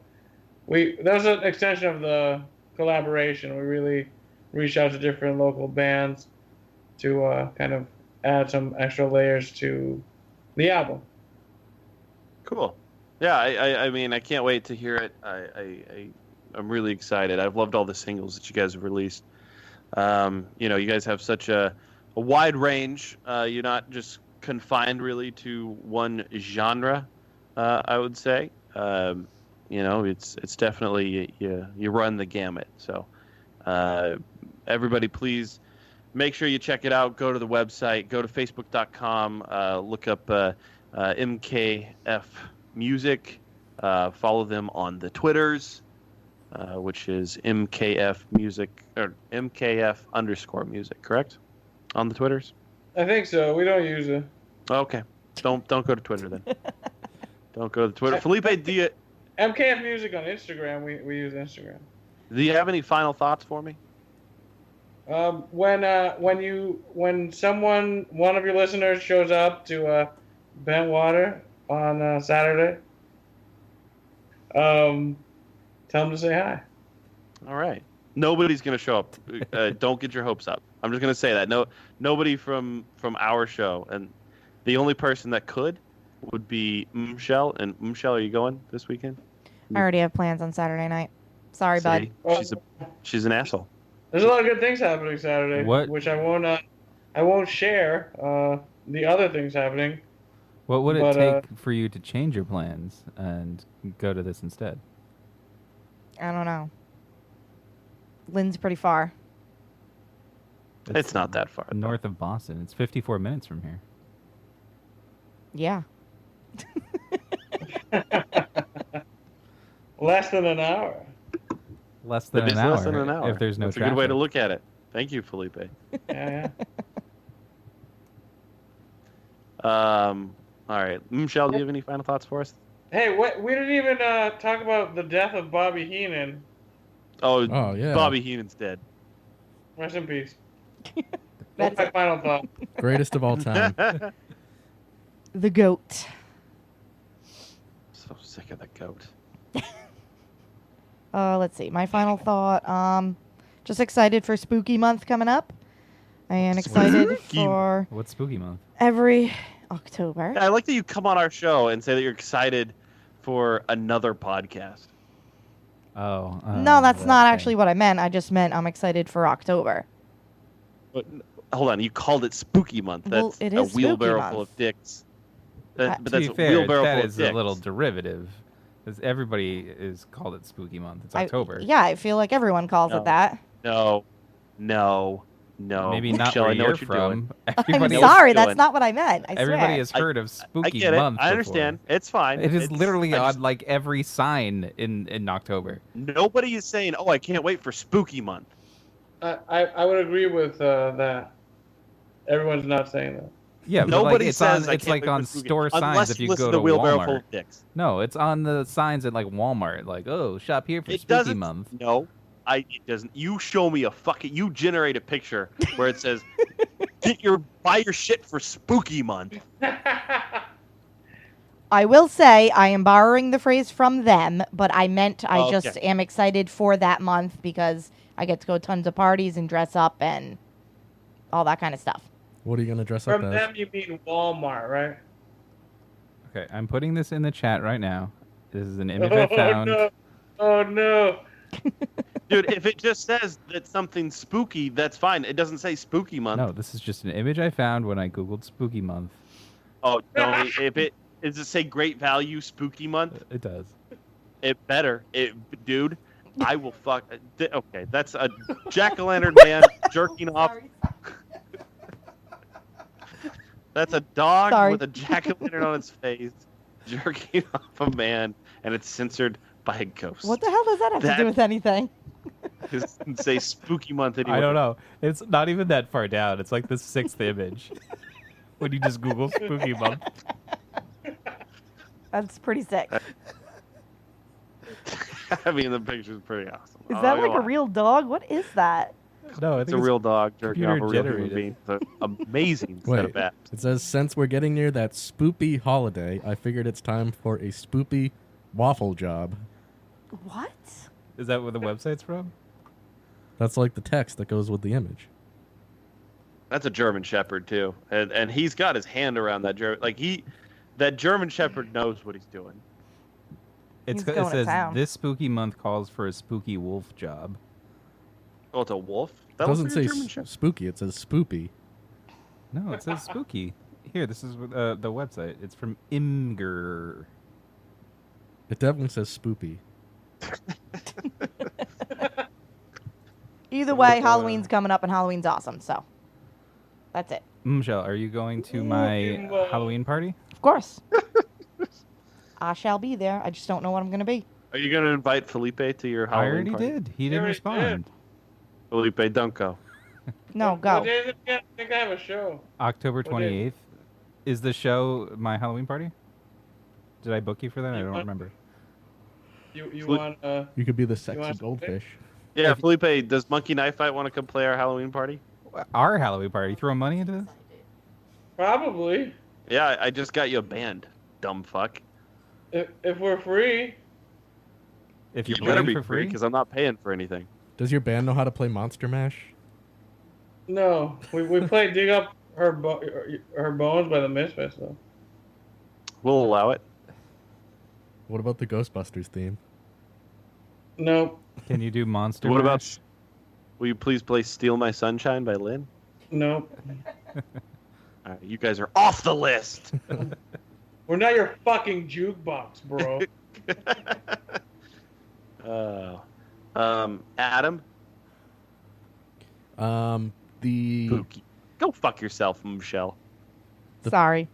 that was an extension of the collaboration. We really reached out to different local bands to kind of add some extra layers to the album. Cool. Yeah, I mean, I can't wait to hear it. I'm really excited. I've loved all the singles that you guys have released. You guys have such a wide range. You're not just confined really to one genre, I would say. It's definitely you run the gamut. So everybody, please make sure you check it out. Go to the website. Go to Facebook.com. Look up MKF Music. Follow them on the Twitters, which is MKF Music or MKF_music. Correct? On the Twitters. I think so. We don't use it. Okay. Don't go to Twitter then. Don't go to Twitter. Felipe, do you MKF Music on Instagram. We use Instagram. have any final thoughts for me? When one of your listeners shows up to Bentwater on Saturday, tell them to say hi. All right. Nobody's gonna show up. Don't get your hopes up. I'm just gonna say that. Nobody from our show, and the only person that could would be Michelle. And Michelle, are you going this weekend? I already have plans on Saturday night. Sorry, bud. She's an asshole. There's a lot of good things happening Saturday, which I won't share. The other things happening. What would it take for you to change your plans and go to this instead? I don't know. Lynn's pretty far. It's not that far. North of Boston. It's 54 minutes from here. Yeah. Less than an hour. Less than an hour. Less than an hour. If there's no That's traffic. a good way to look at it. Thank you, Felipe. Yeah. All right, Michelle, do you have any final thoughts for us? Hey, we didn't even talk about the death of Bobby Heenan. Oh yeah. Bobby Heenan's dead. Rest in peace. That's my final thought. Greatest of all time. The GOAT. So sick of the goat. Let's see. My final thought. Just excited for Spooky Month coming up. And excited for What's Spooky Month? every October. I like that you come on our show and say that you're excited for another podcast. Oh. No, that's not actually what I meant. I just meant I'm excited for October. But hold on, you called it Spooky Month. That's Well, it a is Spooky wheelbarrow Month. full of dicks. To But that's be a fair, wheelbarrow that full is of dicks. a little derivative. Because everybody is called it Spooky Month. It's October. Yeah, I feel like everyone calls it that. No. Maybe not Michelle, where I know you're what you're from. doing. I'm sorry, that's not what I meant. I Everybody swear. has heard of Spooky I get it. Month. I understand. It's fine. It is It's- literally I on just- like every sign in October. Nobody is saying, "Oh, I can't wait for Spooky Month." I would agree with that. Everyone's not saying that. Yeah, but Nobody like, it's says on, I it's can't like wait for on Spooky- store signs unless if you listen go to to Wheelbarrow Walmart. Full of Dicks. No, it's on the signs at like Walmart. Like, oh, shop here for It Spooky doesn't. Month. No, it doesn't. You show me a fucking. You generate a picture where it says, buy your shit for Spooky Month." I will say I am borrowing the phrase from them, but I meant I Okay. just am excited for that month because I get to go to tons of parties and dress up and all that kind of stuff. What are you gonna dress up From as? them, you mean Walmart, right? Okay, I'm putting this in the chat right now. This is an image I found. No. Oh no. Dude, if it just says that something's spooky, that's fine. It doesn't say Spooky Month. No, this is just an image I found when I googled Spooky Month. Oh no! Does it say Great Value Spooky Month? It does. It better. Dude, I will fuck. Okay, that's a jack-o'-lantern man jerking off. That's a dog Sorry. with a jack-o'-lantern on its face, jerking off a man, and it's censored by a ghost. What the hell does that have to That- do with anything? It doesn't say Spooky Month anymore. I don't know. It's not even that far down. It's like the 6th image. When you just Google Spooky Month. That's pretty sick. I mean, the picture's pretty awesome. Is I'm that not like gonna a lie. real dog? What is that? No, I It's think a real dog jerking off a real human computer-generated. being. It's an amazing set of Wait, apps. it says since we're getting near that spoopy holiday, I figured it's time for a spoopy waffle job. What? Is that where the website's from? That's like the text that goes with the image. That's a German Shepherd too, and he's got his hand around that German. That German Shepherd knows what he's doing. It He's going to says town. this spooky month calls for a spooky wolf job. Oh, it's a wolf. It That doesn't was say a German Shepherd. spooky, it says spoopy. No, it says spooky. Here, this is the website. It's from Imgur. It definitely says spoopy. Either way, Halloween's coming up and Halloween's awesome, so that's it. Michelle, are you going to my Halloween party? Of course. I shall be there. I just don't know what I'm going to be. Are you going to invite Felipe to your I Halloween already party? did. He didn't respond. Felipe, don't go. No, What go. day is it again? I think I have a show. October What day? 28th. Is the show my Halloween party? Did I book you for that? I don't what? remember. You Fli- want You could be the want sexy something? goldfish. Yeah, Felipe, does Monkey Knife Fight want to come play our Halloween party? Our Halloween party. You throwing money into this? Probably. Yeah, I just got you a band, dumb fuck. If we're free. If you're You better playing be for free free? because I'm not paying for anything. Does your band know how to play Monster Mash? No, we played Dig Up Her Bones by the Misfits, though. We'll allow it. What about the Ghostbusters theme? Nope. Can you do Monster What Mash? about? Will you please play "Steal My Sunshine" by Lynn? Nope. All right, you guys are off the list. We're not your fucking jukebox, bro. Adam. The Pookie. Go fuck yourself, Michelle. Sorry.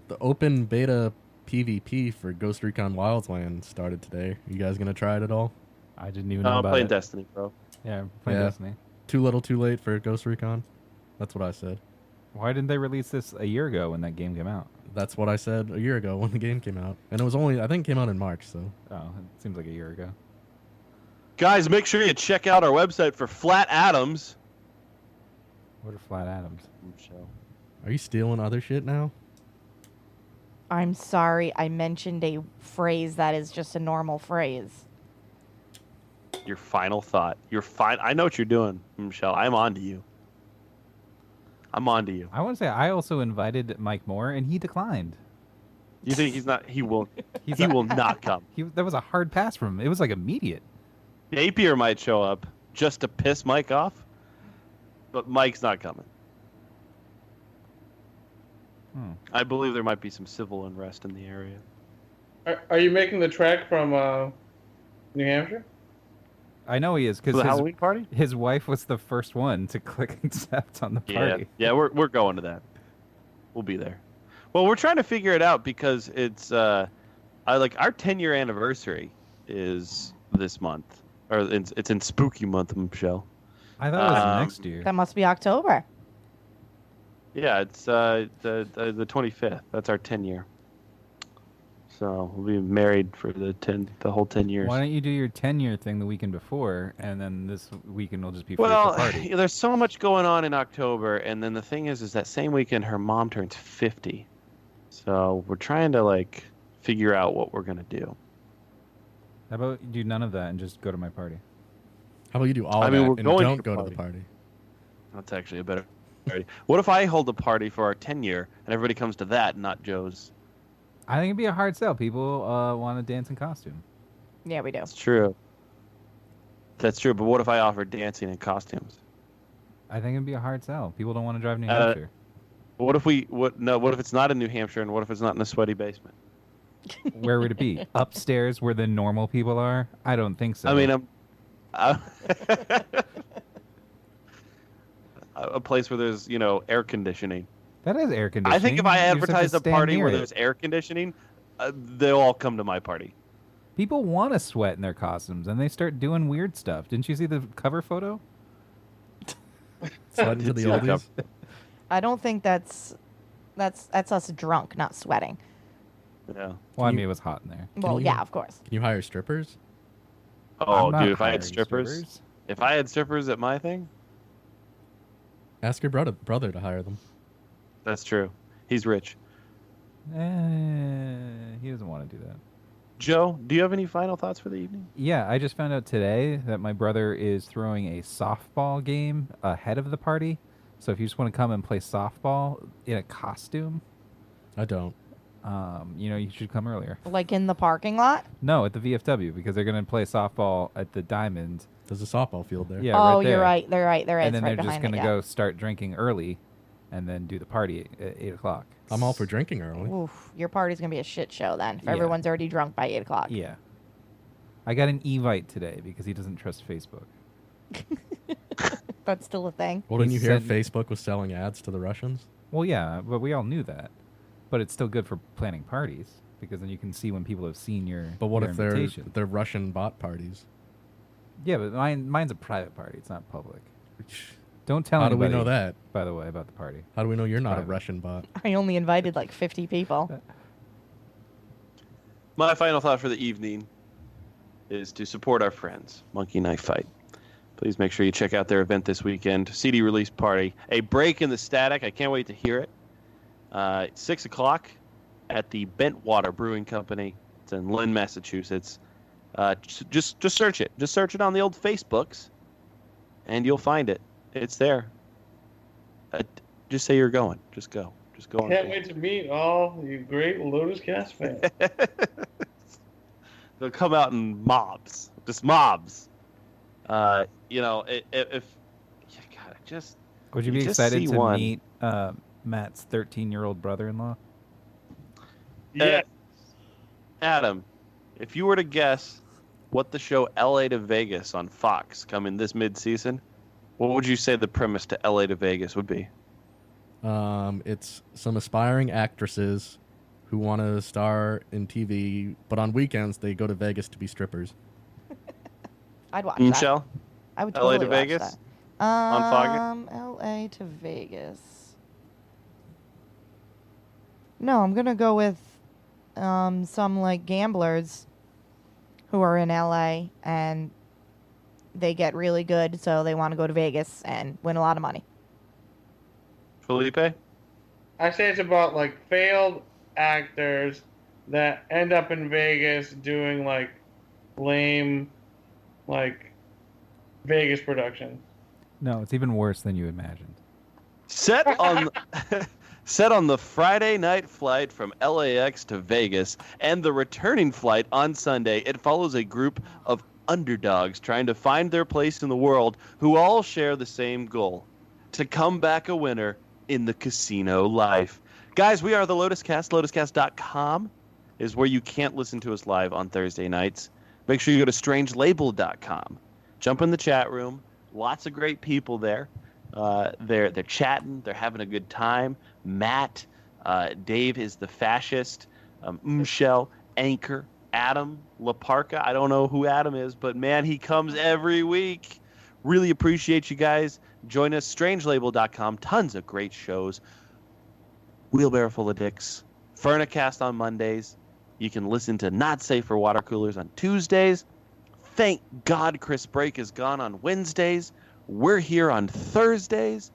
The open beta PvP for Ghost Recon Wildlands started today. You guys gonna try it at all? I didn't even know I'm about playing it. Destiny, bro. Yeah, playing Destiny. Too little, too late for Ghost Recon. That's what I said. Why didn't they release this a year ago when that game came out? That's what I said a year ago when the game came out, and it was only I think it came out in March. So Oh, it seems like a year ago. Guys, make sure you check out our website for Flat Atoms. What are Flat Atoms? Michelle. are you stealing other shit now? I'm sorry. I mentioned a phrase that is just a normal phrase. Your final thought. You're fine. I know what you're doing, Michelle. I'm on to you. I'm on to you. I want to say I also invited Mike Moore and he declined. You think he's not? He will. He's he not- will not come. That was a hard pass from him. It was like immediate. Napier might show up just to piss Mike off, but Mike's not coming. I believe there might be some civil unrest in the area. Are you making the trek from New Hampshire? I know he is For because the Halloween party? his wife was the first one to click accept on the party. Yeah, we're going to that. We'll be there. Well, we're trying to figure it out because it's our 10-year anniversary is this month, or it's in spooky month, Michelle. I thought it was next year. That must be October. Yeah, it's the 25th. That's our 10-year. So we'll be married for the whole 10 years. Why don't you do your 10-year thing the weekend before, and then this weekend will just be free Well, for party? there's so much going on in October, and then the thing is that same weekend her mom turns 50. So we're trying to figure out what we're gonna do. How about you do none of that and just go to my party? How about you do all I mean, that we're and going don't to go the to the party? That's actually a better party. What if I hold a party for our 10-year and everybody comes to that, not Joe's? I think it'd be a hard sell. People want to dance in costume. Yeah, we do. That's true. That's true. But what if I offer dancing in costumes? I think it'd be a hard sell. People don't want to drive New Uh, Hampshire. What if what if it's not in New Hampshire, and what if it's not in a sweaty basement? Where would it be? Upstairs where the normal people are? I don't think so. I mean, a place where there's air conditioning. that is air conditioning. I think if I You just have to advertise a stand party near where it. there's air conditioning, they'll all come to my party. People want to sweat in their costumes, and they start doing weird stuff. Didn't you see the cover photo? Sweating to the See the oldies. I don't think that's us drunk, not sweating. Yeah. Well, I mean, it was hot in there. Well, you- yeah, of course. Can you hire strippers? Oh, I'm not dude, if I hiring had strippers, at my thing, Ask your brother to hire them. that's true. He's rich. He doesn't want to do that. Joe, do you have any final thoughts for the evening? Yeah, I just found out today that my brother is throwing a softball game ahead of the party. So if you just want to come and play softball in a costume, I don't. You should come earlier. Like in the parking lot? No, at the VFW because they're going to play softball at the Diamond. There's a softball field there. Yeah, Oh, right there. you're right. They're right. There is And then right they're just behind going it. to Yeah. go start drinking early, and then do the party at 8 o'clock. I'm all for drinking early. Oof, your party's gonna be a shit show then. If Yeah. everyone's already drunk by 8 o'clock. Yeah. I got an Evite today because he doesn't trust Facebook. That's still a thing. Well, didn't He you hear said- Facebook was selling ads to the Russians? Well, yeah, but we all knew that. But it's still good for planning parties because then you can see when people have seen your But what your if invitation. they're Russian bot parties? Yeah, but mine's a private party. It's not public. Don't tell How do anybody. we know that? By the way, about the party. How do we know you're not a Private. Russian bot? I only invited like 50 people. My final thought for the evening is to support our friends, Monkey Knife Fight. Please make sure you check out their event this weekend. CD release party. A break in the static. I can't wait to hear it. 6 o'clock at the Bentwater Brewing Company. It's in Lynn, Massachusetts. Just search it. Just search it on the old Facebooks, and you'll find it. It's there. Just say you're going. Just go. Just go. Can't wait to meet all you great Lotus Cast fans. They'll come out in mobs. Just mobs. If God, Would you be just excited see to one. meet Matt's 13-year-old brother-in-law? Yeah. Adam, if you were to guess what the show LA to Vegas on Fox coming this mid-season, what would you say the premise to LA to Vegas would be? It's some aspiring actresses who want to star in TV, but on weekends they go to Vegas to be strippers. I'd watch Michelle? that. I would LA totally to watch Vegas? that. On LA to Vegas. No, I'm gonna go with some like gamblers who are in LA and they get really good, so they want to go to Vegas and win a lot of money. Felipe? I say it's about like failed actors that end up in Vegas doing like lame, like Vegas productions. No, it's even worse than you imagined. Set on the Friday night flight from LAX to Vegas and the returning flight on Sunday, it follows a group of underdogs trying to find their place in the world who all share the same goal: to come back a winner in the casino life. Guys, we are the Lotus Cast. LotusCast.com is where you can't listen to us live on Thursday nights. Make sure you go to strangelabel.com. Jump in the chat room. Lots of great people there. They're chatting. They're having a good time. Matt, Dave is the fascist. Michelle, Anchor, Adam, Laparca. I don't know who Adam is, but man, he comes every week. Really appreciate you guys. Join us, strangelabel.com. Tons of great shows. Wheelbarrow Full of Dicks. Furnicast on Mondays. You can listen to Not Safe for Water Coolers on Tuesdays. Thank God Chris Brake is gone on Wednesdays. We're here on Thursdays.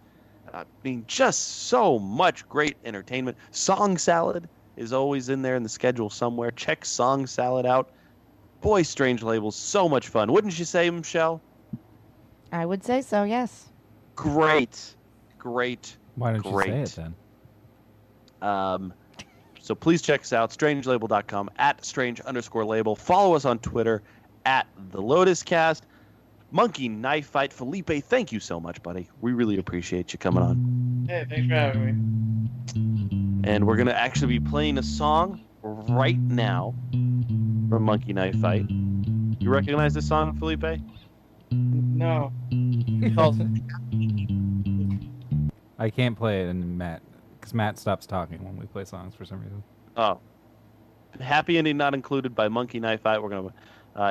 Just so much great entertainment. Song Salad is always in there in the schedule somewhere. Check Song Salad out. Boy, Strange Labels, so much fun. Wouldn't you say, Michelle? I would say so, yes. Great. Why don't you say it then? So please check us out, strangelabel.com, @strange_label. Follow us on Twitter, @TheLotusCast. Monkey Knife Fight. Felipe, thank you so much, buddy. We really appreciate you coming on. Hey, thanks for having me. And we're going to actually be playing a song right now from Monkey Knife Fight. You recognize this song, Felipe? No. I can't play it in Matt, because Matt stops talking when we play songs for some reason. Oh. Happy Ending Not Included by Monkey Knife Fight. We're going to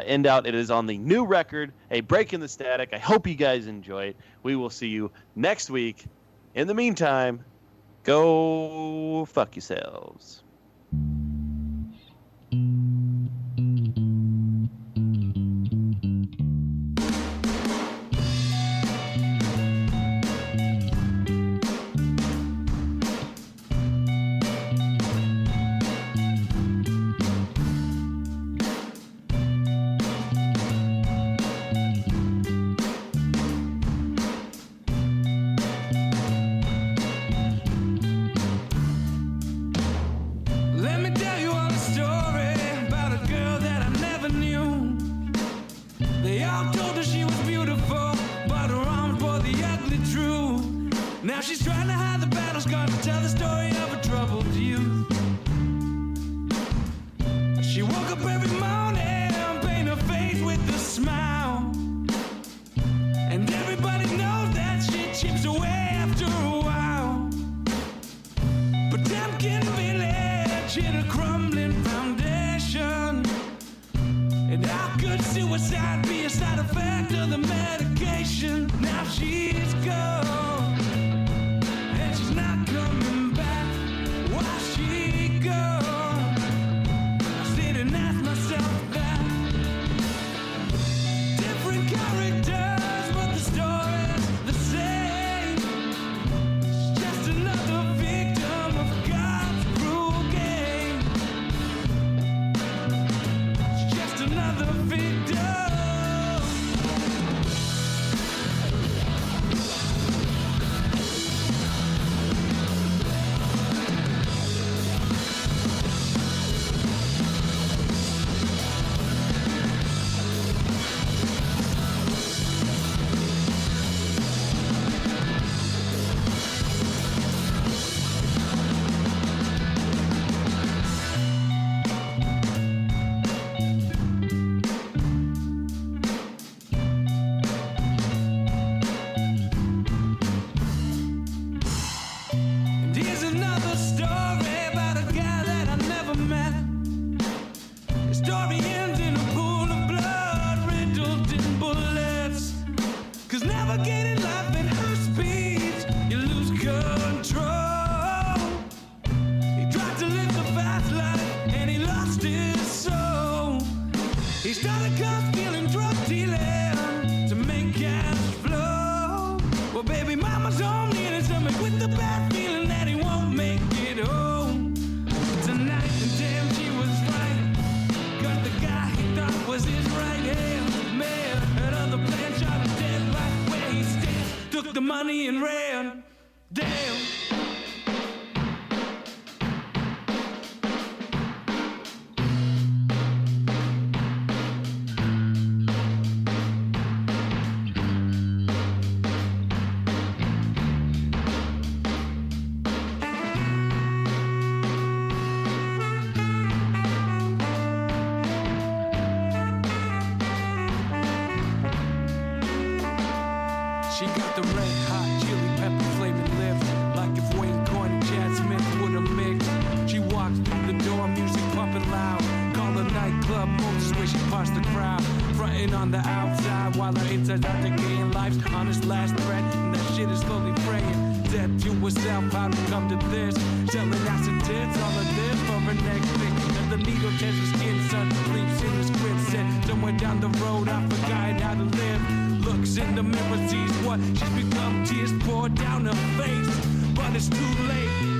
end out. It is on the new record, A Break in the Static. I hope you guys enjoy it. We will see you next week. In the meantime, go fuck yourselves. Let me tell you all a story about a girl that I never knew. They all told her she was beautiful, but her arms bore the ugly truth. Now she's trying to hide the battle scars to tell the story of a troubled youth. She woke up every morning, paint her face with a smile. And everybody knows that she chips away after a while. But Pumpkin Village hit a crumbling foundation. And how could suicide be a side effect of the medication? Now she's gone, and she's not coming back. Why she gone? I sit and ask myself that. Different characters, but navigating life at her speed, you lose control. He tried to live the fast life and he lost his soul. He started concealing drug dealing to make cash flow. Well, baby mama's home needing something with the bad feeling that he won't make it home tonight. And damn, she was right, 'cause the guy he thought was his right hand man had other plans, shot him dead right where he stands. Took the money and ran. Damn. She got the red hot chili pepper flaming lips, like if Wayne Coyne and Chad Smith would have mixed. She walks through the door, music pumping loud. Call a nightclub, Moses where she parts the crowd. Fronting on the outside while her insides are decaying. Life's on his last thread, and that shit is slowly fraying. Death to herself, how to come to this? Selling acid tits, all of this for her next thing. As the needle tears her skin, son sleeps in his crib set. Somewhere down the road, I forgot how to live. Looks in the mirror, sees what she's become. Tears pour down her face, but it's too late.